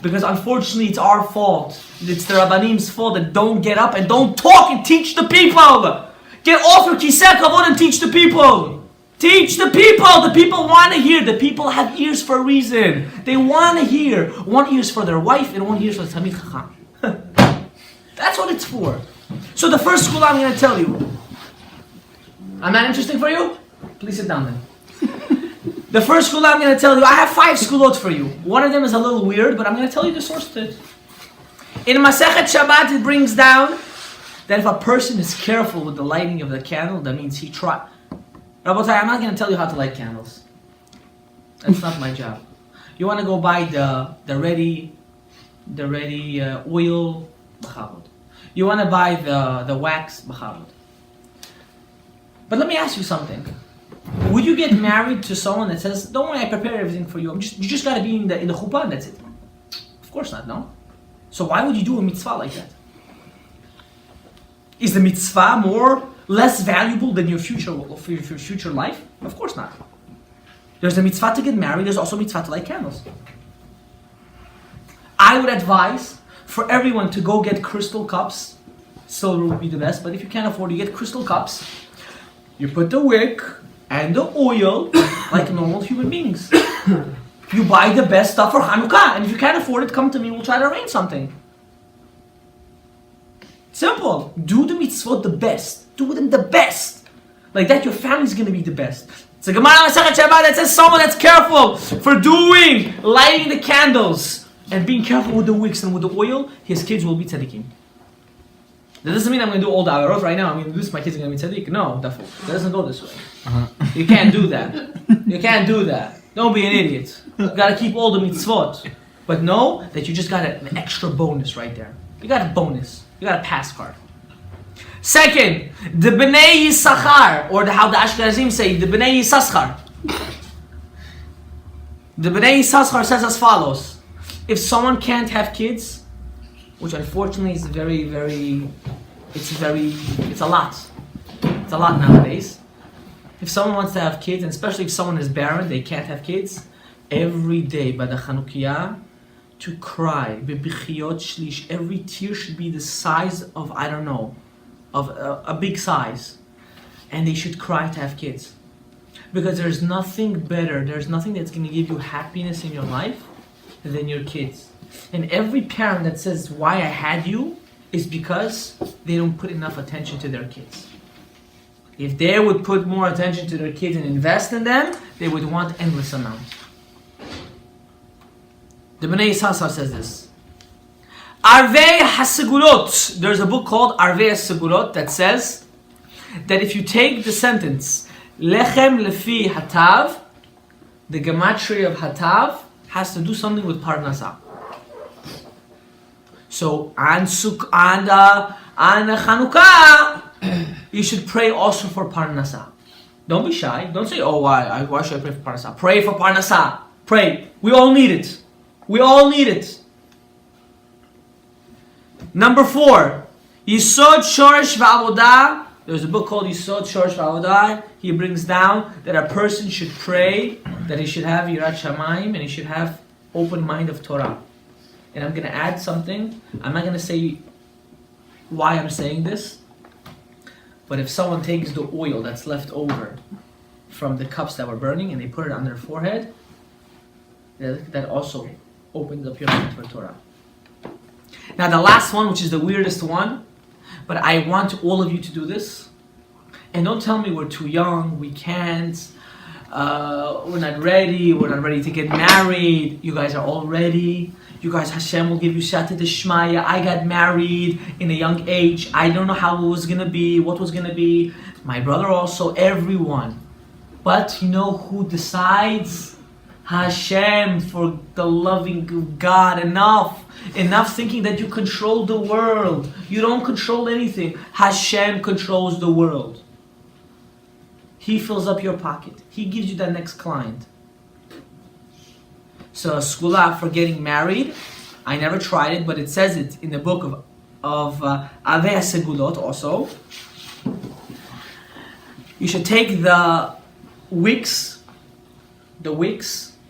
Because unfortunately it's our fault. It's the Rabbanim's fault that don't get up and don't talk and teach the people! Get off your kiseh kavod and teach the people! Teach the people! The people want to hear. The people have ears for a reason. They want to hear. One ear is for their wife and one ear is for the Talmid Chacham. That's what it's for. So the first school I'm going to tell you. I'm not interesting for you? Please sit down then. The first school I'm going to tell you, I have 5 skulot for you. One of them is a little weird, but I'm going to tell you the source to it. In Masechet Shabbat it brings down that if a person is careful with the lighting of the candle, that means he tried. Rabotai, I'm not going to tell you how to light candles. That's not my job. You want to go buy the ready oil, b'chavod. You want to buy the wax, b'chavod. But let me ask you something. Would you get married to someone that says, "Don't worry, I prepared everything for you. You just got to be in the chuppah and that's it"? Of course not, no. So why would you do a mitzvah like that? Is the mitzvah less valuable than your future life? Of course not. There's a mitzvah to get married. There's also a mitzvah to light candles. I would advise for everyone to go get crystal cups. Silver would be the best, but if you can't afford, you get crystal cups. You put the wick and the oil like normal human beings. You buy the best stuff for Hanukkah, and if you can't afford it, come to me. We'll try to arrange something. Simple. Do the mitzvot the best. Do them the best. Like that, your family's going to be the best. It's a Gemara Masechet Shabbat that says someone that's careful for lighting the candles and being careful with the wicks and with the oil, his kids will be tzaddikim. That doesn't mean I'm going to do all the averot right now. I'm going to do my kids are going to be tzaddik. No, that doesn't go this way. You can't do that. You can't do that. Don't be an idiot. You got to keep all the mitzvot. But know that you just got an extra bonus right there. You got a bonus. You got a pass card. Second, the Bnei Yisachar, or how the Ashkenazim say, the Bnei Yisachar. The Bnei Yisachar says as follows: if someone can't have kids, which unfortunately is it's a lot. It's a lot nowadays. If someone wants to have kids, and especially if someone is barren, they can't have kids, every day by the Chanukiah, to cry, bebichiyot shlish, every tear should be the size of, I don't know, of a big size. And they should cry to have kids. Because there's nothing better, there's nothing that's going to give you happiness in your life than your kids. And every parent that says, why I had you, is because they don't put enough attention to their kids. If they would put more attention to their kids and invest in them, they would want endless amounts. The Bnei Yisachar says this. Arvei HaSegulot. There's a book called Arvei HaSegulot that says that if you take the sentence Lechem Lefi Hatav, the gematria of Hatav has to do something with Parnasah. So on Chanukah, you should pray also for Parnasah. Don't be shy. Don't say, "Oh, why should I pray for Parnasah?" Pray for Parnasah. Pray. We all need it. We all need it. Number 4, Yisod Shoresh V'Avodah. There's a book called Yisod Shoresh V'Avodah. He brings down that a person should pray, that he should have Yirat Shamayim, and he should have open mind of Torah. And I'm going to add something. I'm not going to say why I'm saying this, but if someone takes the oil that's left over from the cups that were burning and they put it on their forehead, that also opens up your mind for Torah. Now the last one, which is the weirdest one, but I want all of you to do this. And don't tell me we're too young, we can't, we're not ready to get married. You guys are all ready. You guys, Hashem will give you Shatei D'Shmaya. I got married in a young age. I don't know how it was going to be, what was going to be. My brother also, everyone. But you know who decides? Hashem, for the loving God. Enough thinking that you control the world. You don't control anything. Hashem controls the world. He fills up your pocket. He gives you that next client. So a skula for getting married. I never tried it, but it says it in the book of Avei Segulot also. You should take the wicks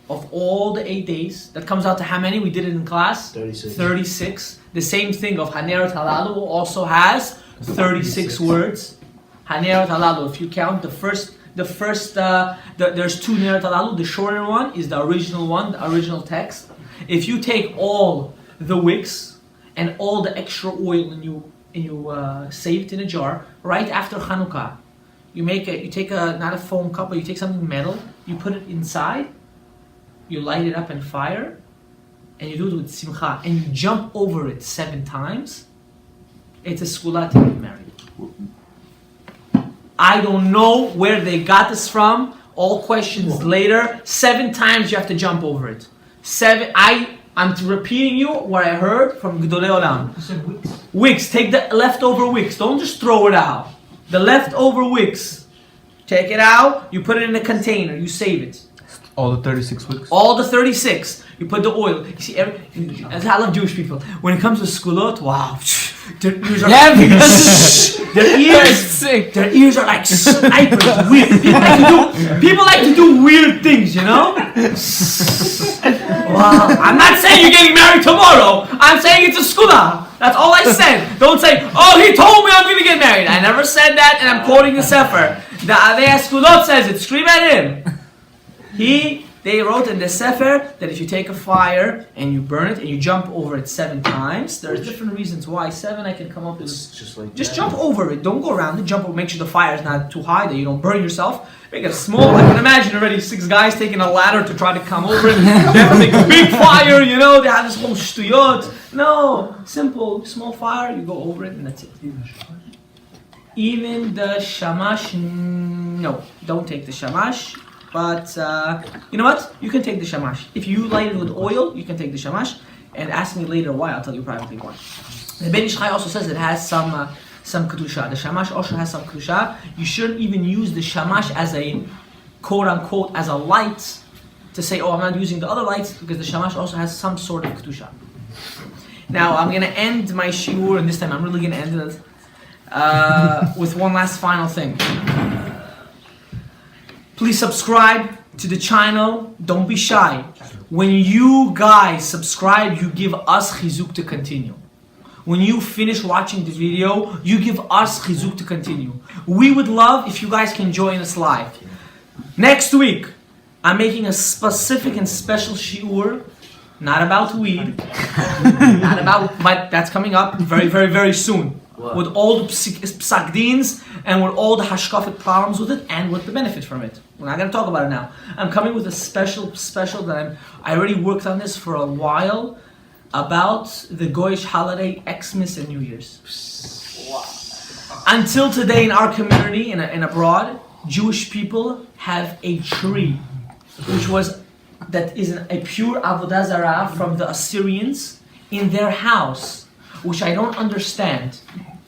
of all the 8 days. That comes out to how many? We did it in class? 36. 36. The same thing of Haneret Halalu also has 36 words. Haneret Halalu, if you count there's two Neret Halalu. The shorter one is the original one, the original text. If you take all the wicks and all the extra oil and you save it in a jar, right after Hanukkah, you take not a foam cup, but you take something metal, you put it inside, you light it up in fire, and you do it with simcha, and you jump over it 7 times, it's a skula to get married. I don't know where they got this from. All questions later. 7 times you have to jump over it. 7. I'm repeating you what I heard from Gedolei Olam. You said wicks? Wicks. Take the leftover wicks. Don't just throw it out. The leftover wicks. Take it out. You put it in a container. You save it. All the 36 weeks? All the 36. You put the oil. You see, I love Jewish people. When it comes to skulot, wow. Their ears are their ears are like snipers. Weird. People like to do weird things, you know? Wow. I'm not saying you're getting married tomorrow. I'm saying it's a skula. That's all I said. Don't say, oh, he told me I'm going to get married. I never said that, and I'm quoting the Sefer. The Avei Skulot says it. Scream at him. They wrote in the Sefer that if you take a fire and you burn it and you jump over it 7 times, there's different reasons why. 7 I can come up with. Just jump over it. Don't go around it. Jump over. Make sure the fire is not too high that you don't burn yourself. Make it small. I can imagine already 6 guys taking a ladder to try to come over it. They have to make a big fire, you know. They have this whole shtuyot. No. Simple. Small fire. You go over it and that's it. Even the shamash. No. Don't take the shamash. But, you know what? You can take the shamash. If you light it with oil, you can take the shamash. And ask me later why, I'll tell you privately why. The Ben Ish Chai also says it has some kedusha. The shamash also has some kedusha. You shouldn't even use the shamash as a, quote-unquote, as a light to say, oh, I'm not using the other lights, because the shamash also has some sort of kedusha. Now, I'm going to end my shiur, and this time I'm really going to end it with one last final thing. Please subscribe to the channel. Don't be shy. When you guys subscribe, you give us chizuk to continue. When you finish watching the video, you give us chizuk to continue. We would love if you guys can join us live. Next week, I'm making a specific and special shiur, not about weed, but that's coming up very, very, very soon. Wow. With all the psak-dins and with all the hashkafit problems with it and with the benefit from it. We're not going to talk about it now. I'm coming with a special that I already worked on this for a while about the Goyish holiday Xmas and New Year's. Wow. Until today in our community and abroad, Jewish people have a tree that is a pure avodah zarah from the Assyrians in their house, which I don't understand.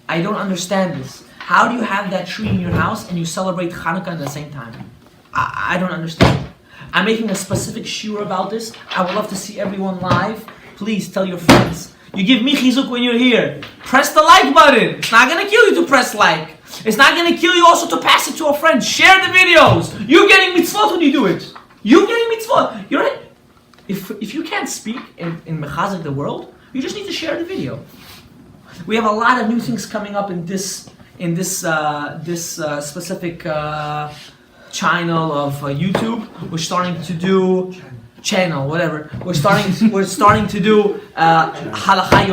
I don't understand this. How do you have that tree in your house and you celebrate Hanukkah at the same time? I don't understand. I'm making a specific shiur about this. I would love to see everyone live. Please tell your friends. You give me chizuk when you're here. Press the like button. It's not going to kill you to press like. It's not going to kill you also to pass it to a friend. Share the videos. You're getting mitzvot when you do it. You're getting mitzvot. You're right. If you can't speak in mechazek the world, you just need to share the video. We have a lot of new things coming up in this specific channel of YouTube. We're starting to do We're starting to do halacha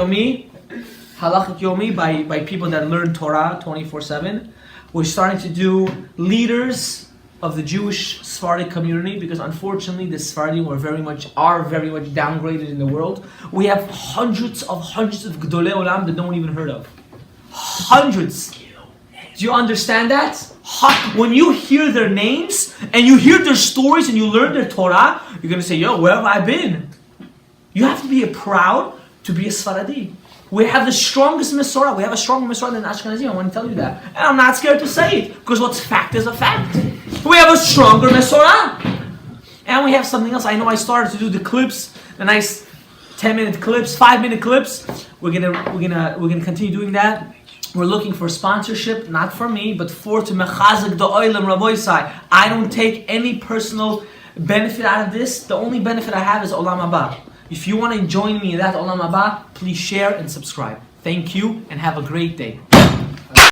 yomi by people that learn Torah 24/7. We're starting to do leaders of the Jewish Sephardic community, because unfortunately the Sephardim are very much downgraded in the world. We have hundreds of Gedolei Olam that no one even heard of. Hundreds. Do you understand that? When you hear their names and you hear their stories and you learn their Torah, you're going to say, yo, where have I been? You have to be proud to be a Sephardi. We have the strongest Mesorah. We have a stronger Mesorah than Ashkenazim. I want to tell you that. And I'm not scared to say it, because what's fact is a fact. We have a stronger Mesorah. And we have something else. I know I started to do the clips, the nice 10-minute clips, 5-minute clips. We're gonna continue doing that. We're looking for sponsorship, not for me, but for to mechazek the oilam raboisai. I don't take any personal benefit out of this. The only benefit I have is olam haba. If you want to join me in that olam haba, please share and subscribe. Thank you and have a great day.